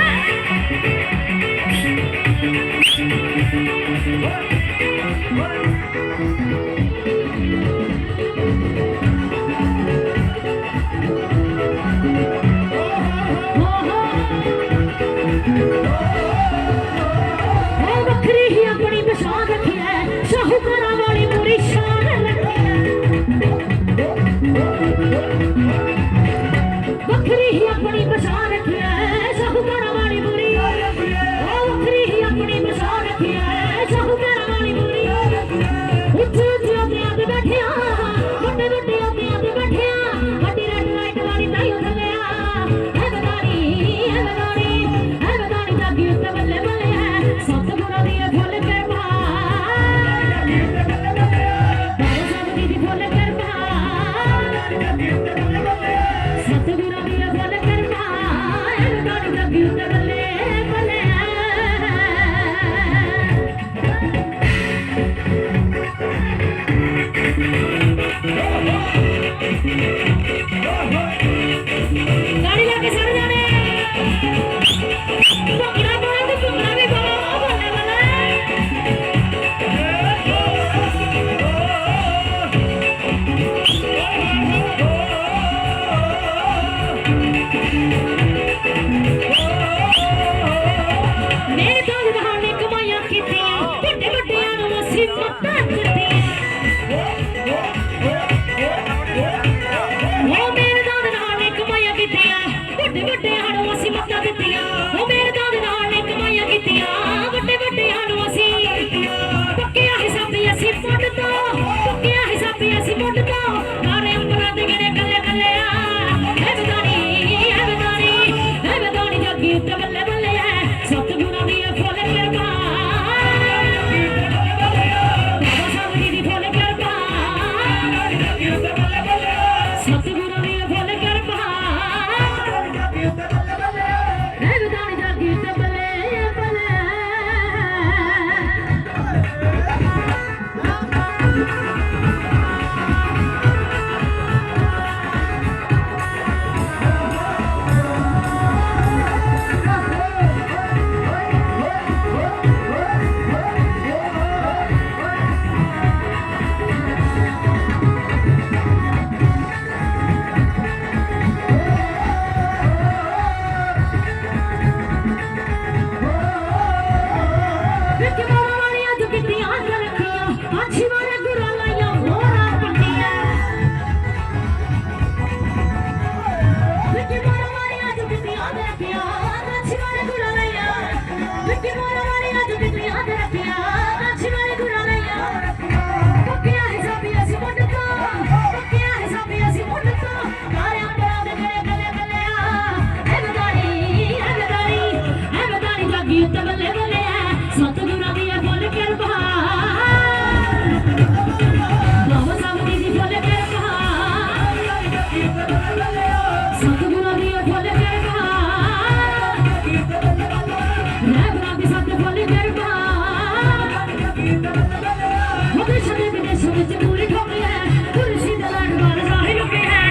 वखरी ही अपनी पछाण रखी है शाहूकारां वाली पूरी शान रखी है वखरी ही अपनी पछाण रखी है शाहूकारां वाली पूरी वखरी ही अपनी पछाण रखी है शाहूकारां वाली पूरी उच्चे उच्चे अतियां ते बैठिया वड्डे वड्डे अतियां ते बैठिया वड्डी रेड लाइट वाली ताईं थल्लिया एवें तां नी जागी जागी उत्ते बल्ले बल्ले गाड़ी लेके सड़ जाने भंगड़ा बोले तो भंगड़ा भी बोलो बल्ले बल्ले मेरे तो बहाने कमाइयां कीतियां बड़े बड़ियां नु असीं मत्तां दित्तियां ओ मेरे दाद नाल ने कमाइयां कीतियां बड़े बड़ियां नु असीं मत्तां दित्तियां ओ मेरे दाद नाल ने कमाइयां कीतियां बड़े बड़ियां नु असीं पक्किया हिसाबी असीं मुंड तो पक्किया हिसाबी असीं मुंड तो नारे अंबरां दे गने कल्ले कल्ले ऐ बदानी जगी उत्ते बल्ले बल्ले सतगुरां दी फुल किरपा बाबा साहब जी दी फुल किरपा सतगुरां दी फुल किरपा ऐ बदानी जगी उत्ते बल्ले बल्ले विक्की मामा वालियां जो कितियां रखियां अच्छी वाले गुरा लाइयां होरा पट्टियां विक्की मामा वालियां जो कितियां रखियां अच्छी वाले गुरा लाइयां विक्की मामा वालियां जो कितियां रखियां अच्छी वाले गुरा लाइयां पक्किया हिसाबी असी मुंड तो पक्किया हिसाबी असी मुंड तो नारे अंबरां दे गने कल्ले कल्ले ऐ बदानी जागी उत्ते बल्ले बल्ले सतगुरां दी फुल किरपा बाबा साहब जी दी फुल किरपा सतगुरां दी फुल किरपा रहबरां दी सब फुल किरपा विदेश दे विदेशों विच पूरी ठोकी है कुर्सी दे लाड वाल साहिल लुके है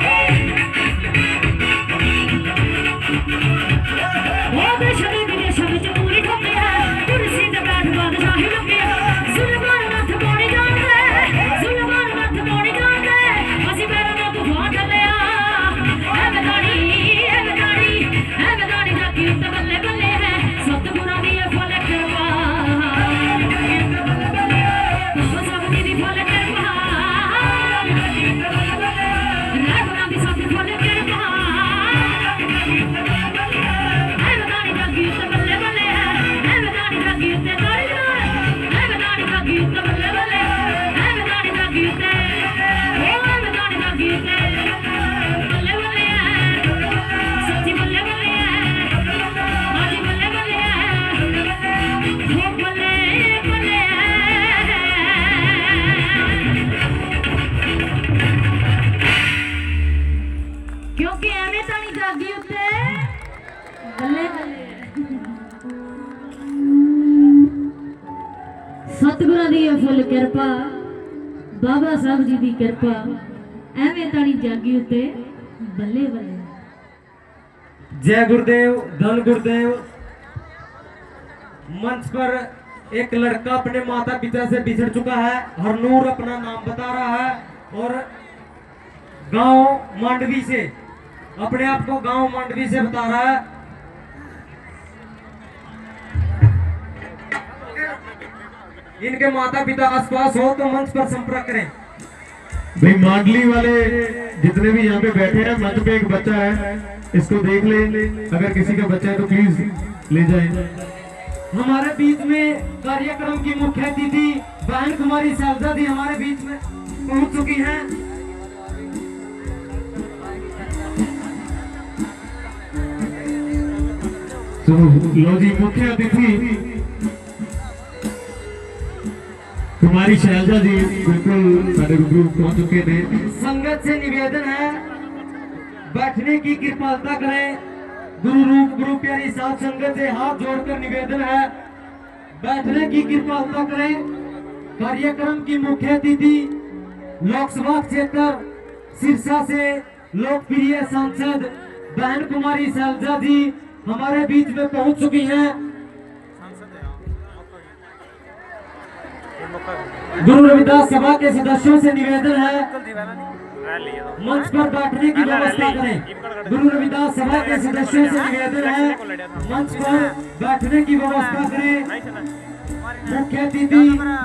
ओ देश दे विदेशों विच पूरी ठोकी है कुर्सी दे लाड वाल साहिल लुके है सुलमान नाथ मोड़ी जांदे सुलमान नाथ मोड़ी जांदे असी पैरां दा तूफान चलिया ऐ बदानी जागी उत्ते बल्ले बल्ले है सतगुरां दी फुल किरपा बाबा साहब जी दी फुल किरपा रहबरां दी सब फुल किरपा ऐ बदानी जागी उत्ते बल्ले बल्ले ऐ बदानी जागी उत्ते तारी ऐ बदानी जागी उत्ते बल्ले बल्ले ऐ बदानी जागी उत्ते ओ ऐ बदानी जागी उत्ते बल्ले बल्ले सच्ची बल्ले बल्ले आजी बल्ले बल्ले हो बल्ले बल्ले क्योंकि एवें तानी जागी उत्ते बल्ले बल्ले सतगुरां दी फुल किरपा बाबा साहब जी दी किरपा एवें तानी जागी उत्ते बल्ले बल्ले जय गुरुदेव धन गुरुदेव। मंच पर एक लड़का अपने माता पिता से बिछड़ चुका है, हरनूर अपना नाम बता रहा है और गांव मांडवी से अपने आप को गांव मांडवी से बता रहा है। इनके माता पिता आसपास हो तो मंच पर संपर्क करें। भाई मांडली वाले जितने भी यहाँ पे बैठे हैं, मंच पे एक बच्चा है, इसको देख ले, अगर किसी का बच्चा है तो प्लीज ले जाए। हमारे बीच में कार्यक्रम की मुख्य अतिथि बहन कुमारी सैलजा जी हमारे बीच में पहुंच चुकी हैं। तो लो जी, मुख्य अतिथि कुमारी शैलजा जी बिल्कुल सारे रूबरू पहुंच चुके थे। संगत से निवेदन है बैठने की कृपालता करें। गुरु रूप गुरु प्यारी साध संगत से हाथ जोड़कर निवेदन है बैठने की कृपा करें। कार्यक्रम की मुख्य अतिथि लोकसभा क्षेत्र सिरसा से लोकप्रिय सांसद बहन कुमारी सैलजा जी हमारे बीच में पहुंच चुकी हैं। गुरु रविदास सभा के सदस्यों से निवेदन है मंच पर बैठने की व्यवस्था करें। गुरु रविदास सभा के सदस्यों से निवेदन है मंच पर बैठने की व्यवस्था करें। मुख्य अतिथि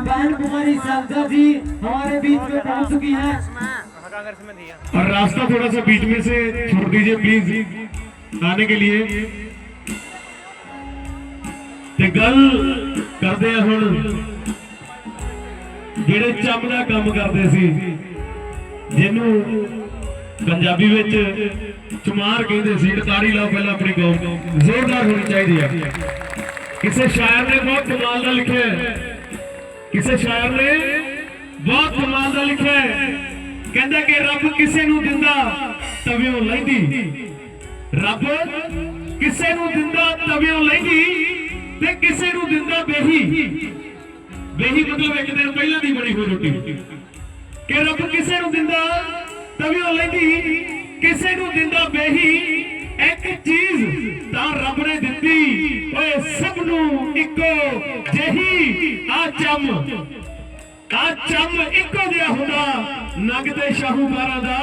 बहन कुमारी सैलजा जी हमारे बीच में पहुंच चुकी हैं। और रास्ता थोड़ा सा बीच में से छोड़ दीजिए प्लीज आने के लिए। ते गल करते हैं हुण ਜਿਹੜੇ ਚੰਮ ਦਾ ਕੰਮ ਕਰਦੇ ਸੀ ਜਿਹਨੂੰ ਪੰਜਾਬੀ ਵਿੱਚ ਚਮਾਰ ਕਹਿੰਦੇ ਸੀ। ਤਾੜੀ ਲਾਓ ਪਹਿਲਾਂ ਆਪਣੀ ਕੌਮ ਜ਼ੋਰਦਾਰ ਹੋਣੀ ਚਾਹੀਦੀ ਹੈ। ਕਿਸੇ ਸ਼ਾਇਰ ਨੇ ਬਹੁਤ ਕਮਾਲ ਦਾ ਲਿਖਿਆ ਹੈ, ਕਿਸੇ ਸ਼ਾਇਰ ਨੇ ਬਹੁਤ ਕਮਾਲ ਦਾ ਲਿਖਿਆ ਹੈ। ਕਹਿੰਦਾ ਕਿ ਰੱਬ ਕਿਸੇ ਨੂੰ ਦਿੰਦਾ ਤਵਿਓਂ ਲੈਂਦੀ, ਰੱਬ ਕਿਸੇ ਨੂੰ ਦਿੰਦਾ ਤਵਿਓਂ ਲੈਂਦੀ ਤੇ ਕਿਸੇ ਨੂੰ ਦਿੰਦਾ ਬੇਹੀ। बेही मतलब एक दिन पहला दी बनी हुई रोटी कि रब किसे नूं दिंदा तवियों लैंदी किसे नूं दिंदा बेही। एक चीज तां रब ने दित्ती ओए सब नूं इक्को जेही। आ चम इक्को जिहा हुंदा नग ते शाहूकारां दा।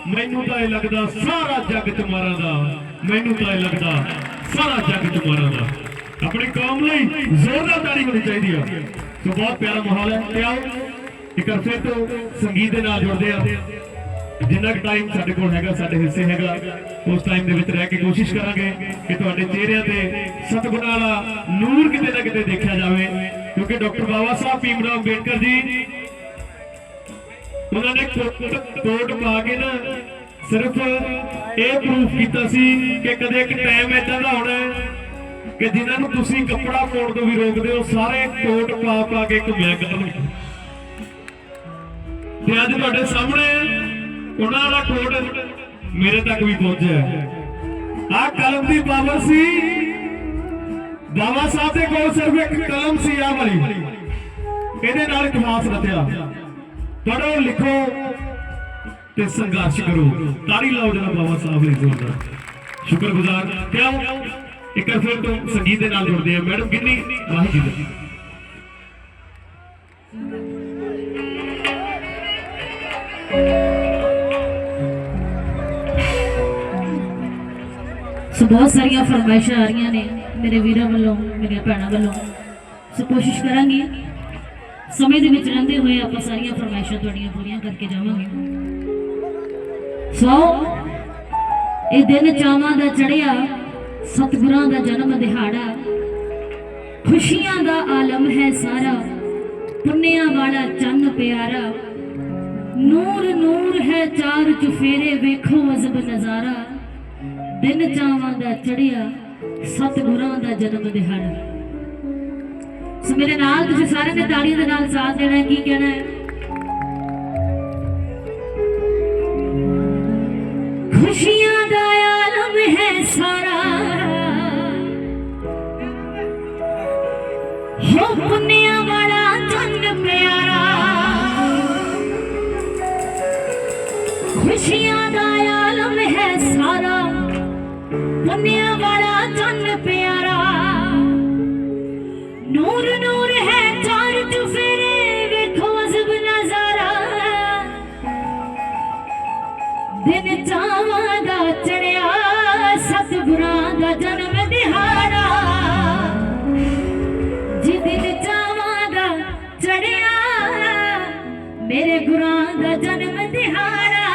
मैनूं तां इह लगदा सारा जग चमारां दा, मैनूं तां इह लगदा सारा जग चमारां दा। अपनी कौम लई जोरदार ताड़ी होनी चाहिदी है। तो बहुत प्यारा माहौल है। ते आओ एक बार फिर तो संगीत दे नाल जुड़दे आ। जिन्ना टाइम साडे कोल हैगा साडे हिस्से हैगा उस टाइम दे विच रह के कोशिश करांगे कि तुहाडे चेहरिਆਂ ते सतगुणां वाला नूर किते ना किते देखा जावे। क्योंकि डॉक्टर बाबा साहब भीमराव अंबेडकर जी उन्होंने कोट पा के ना सिर्फ ये प्रूफ किया सी कि कदे एक टाइम इदां दा होना कि जिन्होंने तुसी कपड़ा पाउण तो भी रोकते हो सारे कोट पा के घुमिया करनगे। ते अज तुहाडे सामने उन्हां दा कोट मेरे तक भी पहुंचा है। आ कलम की पावर सी बाबा साहब दे कोल सिर्फ एक कलम सी आ वाली, इहदे नाल इतिहास रचिया। पढ़ो लिखो ते संघर्ष करो। ताड़ी लाओ जरा बाबा साहब ने जोरदार शुक्रगुजार। क्या एक बार फिर तो संगीत के नाल जुड़ते हैं। मैडम गिन्नी वाही जी सो बहुत सारिया फरमाइशा आ रही ने मेरे वीरों वालों मेरे भैनों वालों। सो कोशिश करांगे समय दे विच रहंदे हुए आप सारिया फरमाइशा तुहाडियां पूरियां करके जावांगे। सो ये दिन चावां दा चढ़िया सतगुरां दा जन्म दिहाड़ा खुशियां दा आलम है सारा पुन्निया वाला चन्न प्यारा नूर नूर है चार चुफेरे वेखो अजब नजारा दिन चावां दा चढ़िया सतगुरां दा जन्म दिहाड़ा। सो मेरे नाल तुसीं सारे ने ताड़ियां दे नाल साथ देना है। की कहना है? खुशियां दा आलम है सारा हो पुन्निया वाला चन्न प्यारा खुशियां दा आलम है सारा पुन्निया वाला चन्न प्यारा नूर नूर है चार चुफेरे वेखो अजब नजारा दिन चावां दा चढ़िया सतगुरां दा जन्म दिहाड़ा जी दिन चावां दा चढ़िया मेरे गुरां दा जन्म दिहाड़ा।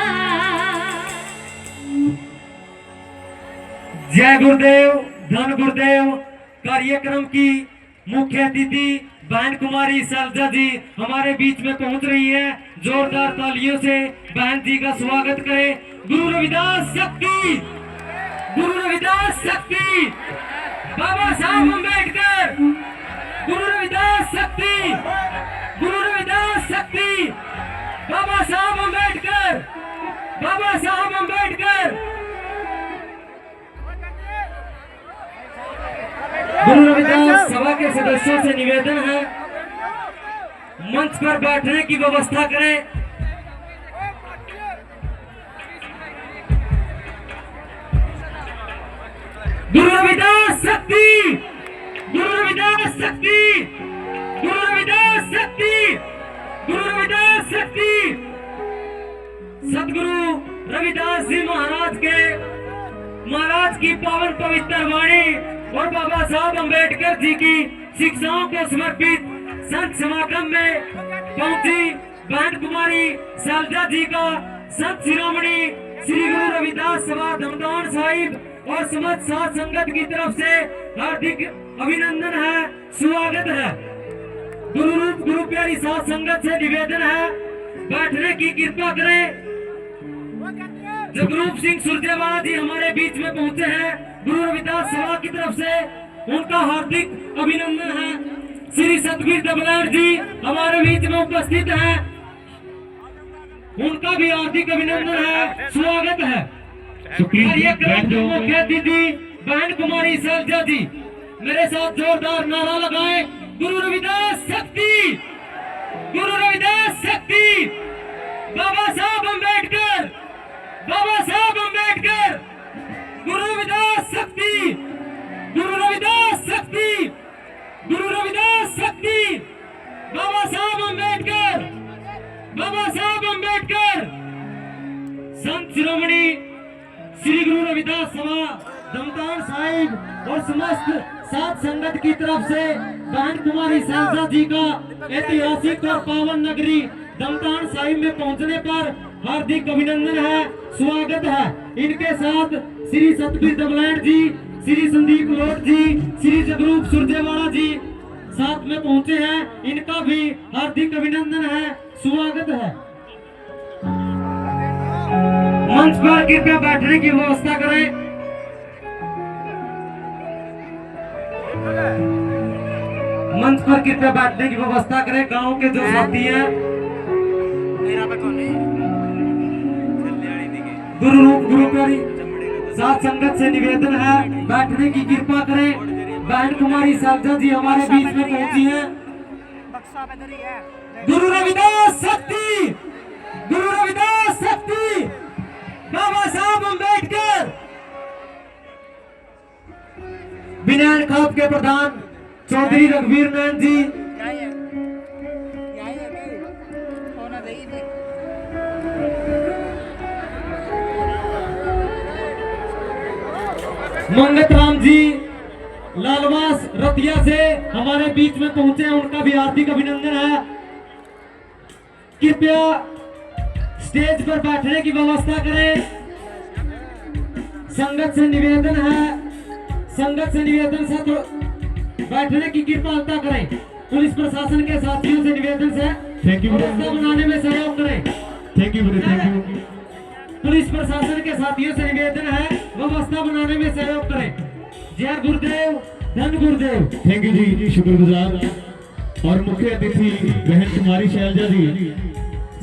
जय गुरुदेव धन गुरुदेव। कार्यक्रम की मुख्य अतिथि बहन कुमारी सैलजा जी हमारे बीच में पहुंच रही है। जोरदार तालियों से बहन जी का स्वागत करें। गुरु रविदास शक्ति, गुरु रविदास शक्ति, बाबा साहब अम्बेडकर, गुरु रविदास शक्ति, गुरु रविदास शक्ति, बाबा साहब अम्बेडकर, बाबा साहब अम्बेडकर। गुरु रविदास सभा के सदस्यों से निवेदन है मंच पर बैठने की व्यवस्था करें। गुरु रविदास शक्ति, गुरु रविदास शक्ति, गुरु रविदास शक्ति, गुरु रविदास शक्ति। सदगुरु रविदास जी महाराज की पावन पवित्र वाणी और बाबा साहब अंबेडकर जी की शिक्षाओं को समर्पित संत समागम में पहुंची बहन कुमारी शैलजा जी का संत शिरोमणि श्री गुरु रविदास सभा दमदान साहिब और समस्त साध संगत की तरफ से हार्दिक अभिनंदन है, स्वागत है। गुरु प्यारी साध संगत से निवेदन है बैठने की कृपा करें। जगरूप सिंह सुरजेवाला जी हमारे बीच में पहुंचे हैं, गुरु रविदास सभा की तरफ से उनका हार्दिक अभिनंदन है। श्री सतबीर दबलार जी हमारे बीच में उपस्थित हैं, उनका भी हार्दिक अभिनंदन है, स्वागत है। कार्यक्रम के मुख्य अतिथि बहन कुमारी शैलजा जी मेरे साथ जोरदार नारा लगाए, गुरु रविदास शक्ति, गुरु रविदास शक्ति, बाबा साहब अम्बेडकर, बाबा साहब अम्बेडकर, गुरु रविदास शक्ति, गुरु रविदास शक्ति, गुरु रविदास शक्ति, बाबा साहब अम्बेडकर, बाबा साहब अम्बेडकर। संत शिरोमणि श्री गुरु रविदास सभा दमदान साहिब और समस्त साध संगत की तरफ से बहन कुमारी शैलजा जी का ऐतिहासिक और पावन नगरी दमदान साहिब में पहुंचने पर हार्दिक अभिनंदन है, स्वागत है। इनके साथ श्री सतबीर दबलैंड जी, श्री संदीप लोट जी, श्री जगरूप सुरजेवाला जी साथ में पहुंचे हैं, इनका भी हार्दिक अभिनंदन है, स्वागत है। मंच पर कृपया बैठने की व्यवस्था करें। मंच पर कृपया बैठने की व्यवस्था करें। गांव के जो साथी हैं, गुरु प्यारी साथ संगत से निवेदन है बैठने की कृपा करें। बहन कुमारी शैलजा जी हमारे बीच में पहुंची हैं। गुरु रविदास शक्ति, गुरु रविदास शक्ति, बाबा साहब अम्बेडकर। बिनान खाप के प्रधान चौधरी रघुवीर नैन जी, मंगत राम जी लालवास रतिया से हमारे बीच में पहुंचे हैं, उनका भी हार्दिक अभिनंदन है। कृपया स्टेज पर बैठने की व्यवस्था करें। संगत से निवेदन है, संगत से निवेदन से तो बैठने की कृपा करें। पुलिस प्रशासन के साथियों से निवेदन से व्यवस्था बनाने में सहयोग करें। Thank you, thank you. Police प्रशासन के साथियों से निवेदन है व्यवस्था बनाने में सहयोग करें। जय गुरुदेव, धन गुरुदेव। थैंक यू जी, शुक्रगुजार। और मुख्य अतिथि बहन कुमारी शैलजा जी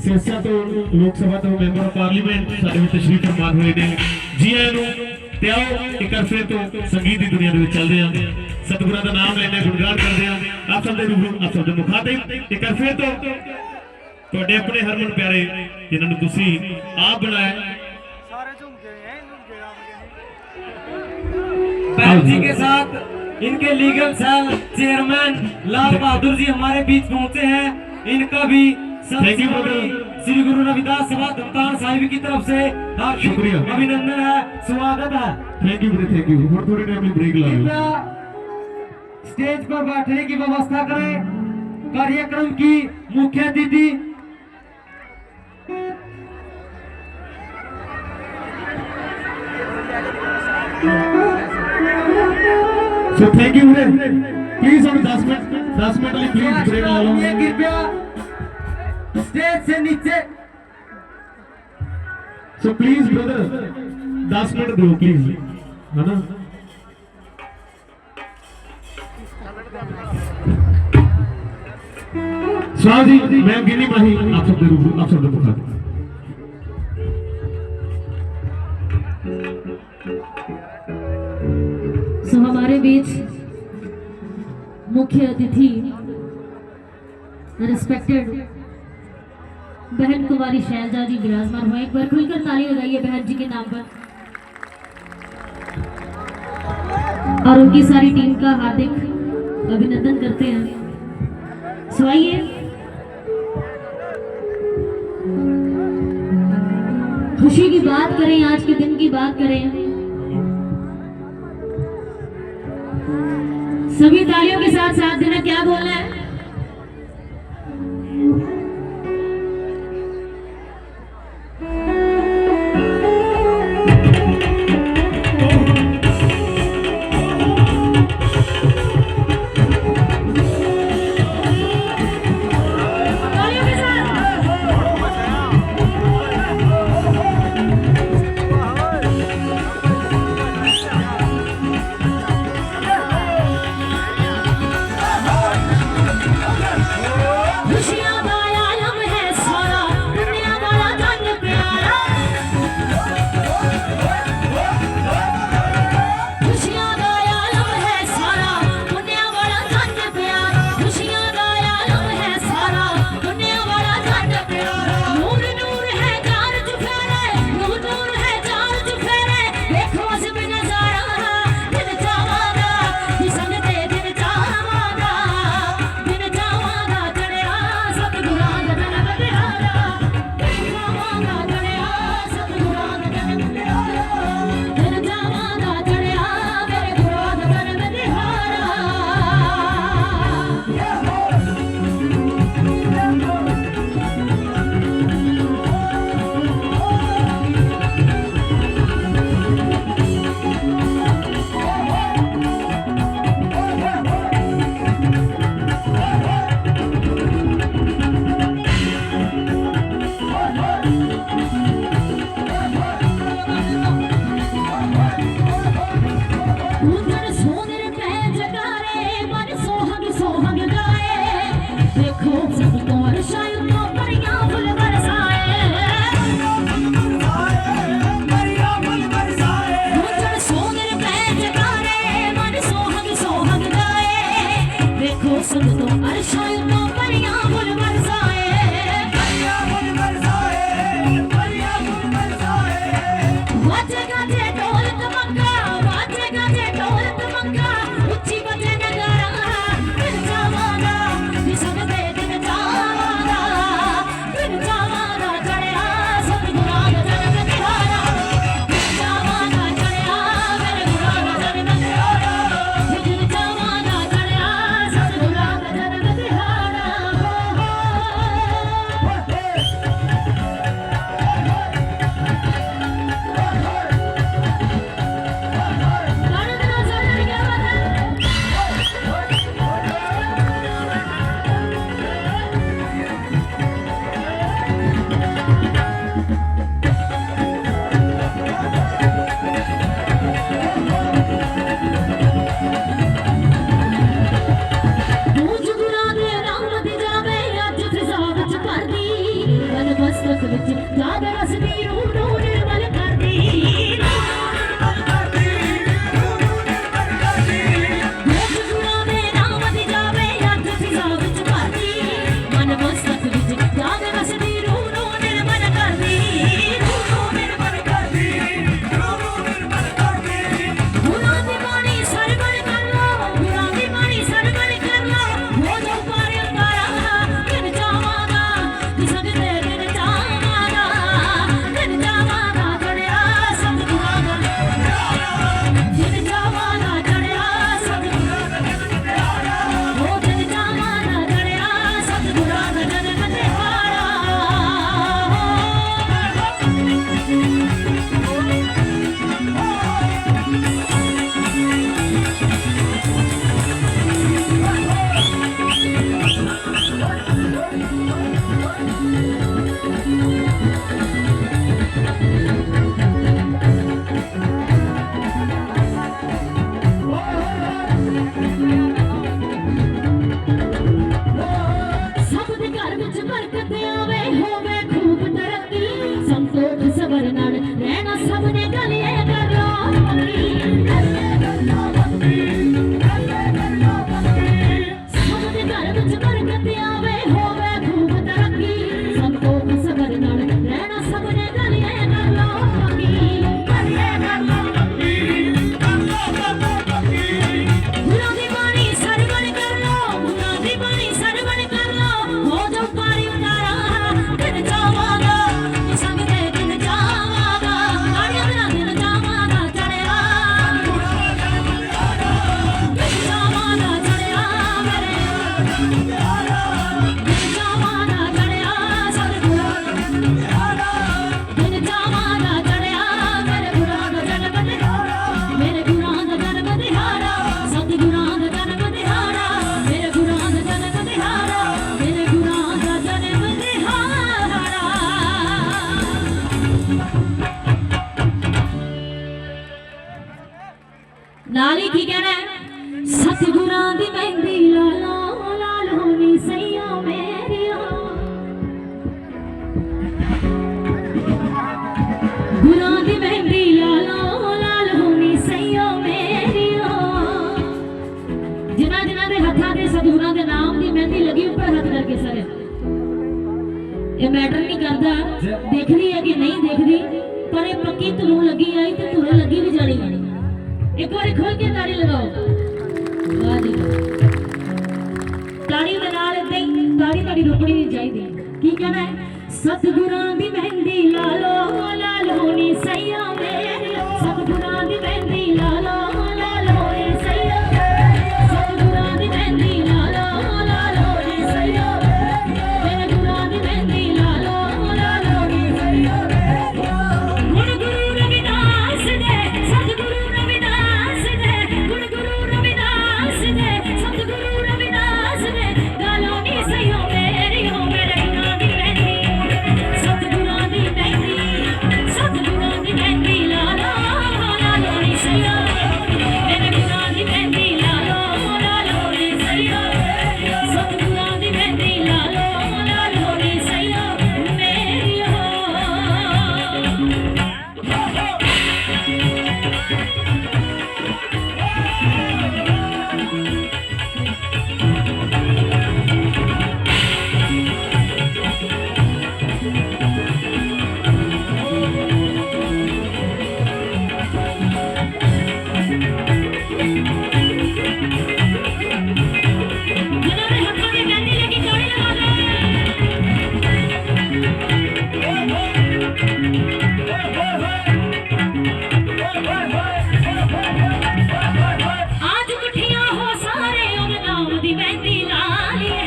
सिरसा तो लोक सभा तो मैंबर ऑफ पार्लीमेंट ਸਾਡੇ ਵਿੱਚ ਤਸ਼ਰੀਫ ਫਰਮਾਨ ਹੋਏ ਨੇ। ਜੀ ਆਇਆਂ ਨੂੰ ਤੇ ਆਓ ਇੱਕ ਵਾਰ ਫਿਰ ਤੋਂ ਸੰਗੀਤ ਦੀ ਦੁਨੀਆ ਦੇ ਵਿੱਚ ਚੱਲਦੇ ਆਂ, ਸਤਿਗੁਰਾਂ ਦਾ ਨਾਮ ਲੈਣੇ, ਗੁਣਗਾਨ ਕਰਦੇ ਆਂ। ਆਪ ਸਭ ਦੇ ਰੂਬਰੂ, ਆਪ ਸਭ ਦੇ ਮੁਖਾਤਿਬ ਇੱਕ ਵਾਰ ਫਿਰ ਤੋਂ ਤੁਹਾਡੇ ਆਪਣੇ ਹਰਮਨ ਪਿਆਰੇ ਜਿਨ੍ਹਾਂ ਨੂੰ ਤੁਸੀਂ ਆਪ ਬਣਾਇਆ। बहन जी के साथ इनके legal cell chairman Lal Bahadur ji हमारे बीच पहुंचे हैं, इनका भी श्री गुरु रविदास सभा दमदान साहिब की तरफ से शुक्रिया, अभिनंदन है, स्वागत है। Thank you, thank you. थोड़ी टाइम ब्रेक ला लो। स्टेज पर बैठने की व्यवस्था करें। कार्यक्रम की मुख्य अतिथि So thank you, please on 10 minute लिए प्लीज ब्रेक ला लो। कृपया स्टेज से नीचे। So please brother 10 मिनट दो प्लीज, है ना। स्वाहा जी, मैं गिनी माही आप सब दे रूबरू, आप सब दे मुखातिब। सो हमारे बीच मुख्य अतिथि रिस्पेक्टेड बहन कुमारी शैलजा जी विराजमान हुए। एक बार खुलकर ताली लगाइए बहन जी के नाम पर। और उनकी सारी टीम का हार्दिक अभिनंदन करते हैं। सो आइए खुशी की बात करें, आज के दिन की बात करें। सभी तालियों के साथ साथ देना, क्या बोलना है? ਸਤਿਗੁਰਾਂ ਦੀ ਮਹਿੰਦੀ ਲਾਲਾ ਲਾਲ ਹੋਣੀ ਸਈਆ ਮੇਰਿਆ ਗੁਰਾਂ ਦੀ ਮਹਿੰਦੀ ਲਾਲਾ ਲਾਲ ਹੋਣੀ ਸਈਆ ਮੇਰਿਆ ਜਿਨ੍ਹਾਂ ਜਿਨ੍ਹਾਂ ਦੇ ਹੱਥਾਂ ਤੇ ਸਤਿਗੁਰਾਂ ਦੇ ਨਾਮ ਦੀ ਮਹਿੰਦੀ ਲੱਗੀ ਉੱਪਰ ਹੱਥ ਕਰਕੇ ਸਾਰੇ ਇਹ ਮੈਟਰ ਨਹੀਂ ਕਰਦਾ ਦੇਖਦੀ ਹੈ ਕਿ ਨਹੀਂ ਦੇਖਦੀ ਪਰ ਇਹ ਪੱਕੀ ਧਨੂੰ ਲੱਗੀ ਆਈ ਤੇ ਧੁਰੇ ਲੱਗੀ ਵੀ ਜਾਣੀ ਇੱਕ ਵਾਰੀ ਖੋਲ ਕੇ ਤਾੜੀ ਲਗਾਓ ਵਾਹ ਜੀ ਤਾੜੀ ਦੇ ਨਾਲ ਏਦਾਂ ਹੀ ਤਾੜੀ ਤੁਹਾਡੀ ਰੁਕਣੀ ਨਹੀਂ ਚਾਹੀਦੀ ਕੀ ਕਹਿਣਾ ਹੈ ਸਤਿਗੁਰਾਂ ਦੀ ਮਹਿੰਦੀ ਲਾਲੋ ਲਾਲ ਹੋਣੀ ਸਈਆ ਮੇਰੀ ਸਤਿਗੁਰਾਂ ਦੀ ਮਹਿੰਦੀ ਲਾਲੋ ਲਾਲ ਹੋਣੀ ਸਈਆ ਸਤਿਗੁਰਾਂ ਦੀ ਮਹਿੰਦੀ ਲਾਲੋ ਲਾਲ ਹੋਣੀ ਸਈਆ ਮੇਰੇ ਗੁਰਾਂ ਦੀ ਮਹਿੰਦੀ ਲਾਲੋ ਲਾਲ ਹੋਣੀ ਸਈਆ ਗੁਣ ਗੁਰੂ ਰਵਿਦਾਸ ਦੇ ਸਤਿਗੁਰੂ ਰਵਿਦਾਸ ਦੇ ਗੁਣ ਗੁਰੂ ਰਵਿਦਾਸ ਦੇ ਸਤਿਗੁਰੂ ਰਵਿਦਾਸ ਦੇ ਗਾਲੋ ਨੀ ਸਈਓ ਮੇਰੀ ਹੋ ਮੇਰੇ ਗੁਰਾਂ ਦੀ ਮਹਿੰਦੀ ਸਤਿਗੁਰਾਂ ਦੀ ਮਹਿੰਦੀ ਸਤਿਗੁਰਾਂ ਦੀ ਮਹਿੰਦੀ ਲਾਲੋ ਲਾਲ ਹੋਣੀ ਸਈਓ ਮੇਰੇ ਗੁਰਾਂ ਦੀ ਮਹਿੰਦੀ ਲਾਲੋ ਲਾਲ ਹੋਣੀ ਸਈਓ ਸਤਿਗੁਰਾਂ ਦੀ ਮਹਿੰਦੀ ਲਾਲੋ ਲਾਲ ਹੋਣੀ ਸਈਓ ਮੇਰੀ ਹੋ ਜਿਨ੍ਹਾਂ ਦੇ ਹੱਥਾਂ ਤੇ ਮਹਿੰਦੀ ਲੱਗੀ ਤਾੜੀ ਲਗਾ आज इकट्ठियां हो सारे और नाम दी मेहंदी ला लिए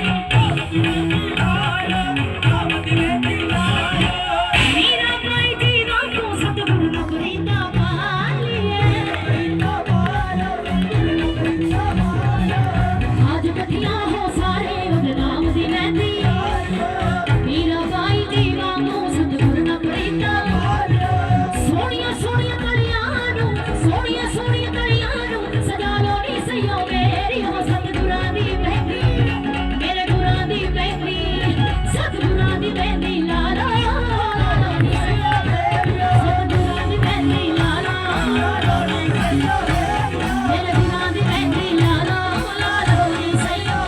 मीरा भाई जी वांगू सतगुरु नु करीदा पा लिए आज इकट्ठियां हो सारे और नाम दी मेहंदी मीरा भाई जी वांगू सतगुरु नु करीदा सोनिया सोनिया कलियां नु सोनिया सोनिया कलियां नु सजा लो नी सईयो मेरी हो सतगुਰਾਂ ਦੀ ਮਹਿੰਦੀ ਮੇਰੇ ਗੁਰਾਂ ਦੀ ਮਹਿੰਦੀ ਸਤਿਗੁਰਾਂ ਦੀ ਮਹਿੰਦੀ ਲਾਲਾ ਲਾਲਾ ਨੀ ਸਈਓ ਸਤਿਗੁਰਾਂ ਦੀ ਮਹਿੰਦੀ ਲਾਲਾ ਲਾਲਾ ਨੀ ਸਈਓ ਮੇਰੇ ਗੁਰਾਂ ਦੀ ਮਹਿੰਦੀ ਲਾਲਾ ਲਾਲਾ ਨੀ ਸਈਓ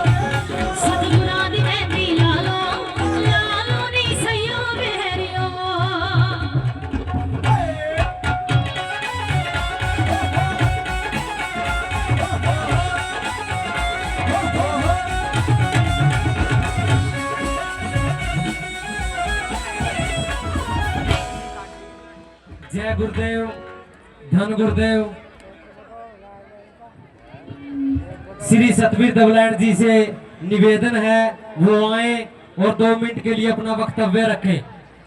ਸਤਿਗੁਰਾਂ ਦੀ ਮਹਿੰਦੀ ਲਾਲਾ ਲਾਲਾ ਨੀ ਸਈਓ ਮੇਰੀਓ जय गुरुदेव धन गुरुदेव श्री सतबीर दबलैंड जी से निवेदन है वो आए और 2 मिनट के लिए अपना वक्तव्य रखें।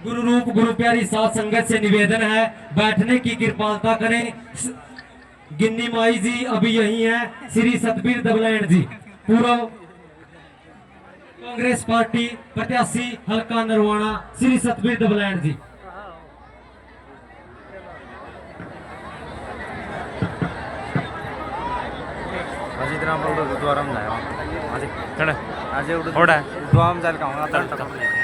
गुरु रूप गुरु प्यारी साध संगत से निवेदन है बैठने की कृपालता करें। गिन्नी माई जी अभी यही है। श्री सतबीर दबलैंड जी पूर्व कांग्रेस पार्टी प्रत्याशी हल्का नरवाना श्री सतबीर दबलैंड जी। अजी तरह बोल दो द्वारा में लाया अजी कण अजी ओड़ा द्वारा में चल का हूँ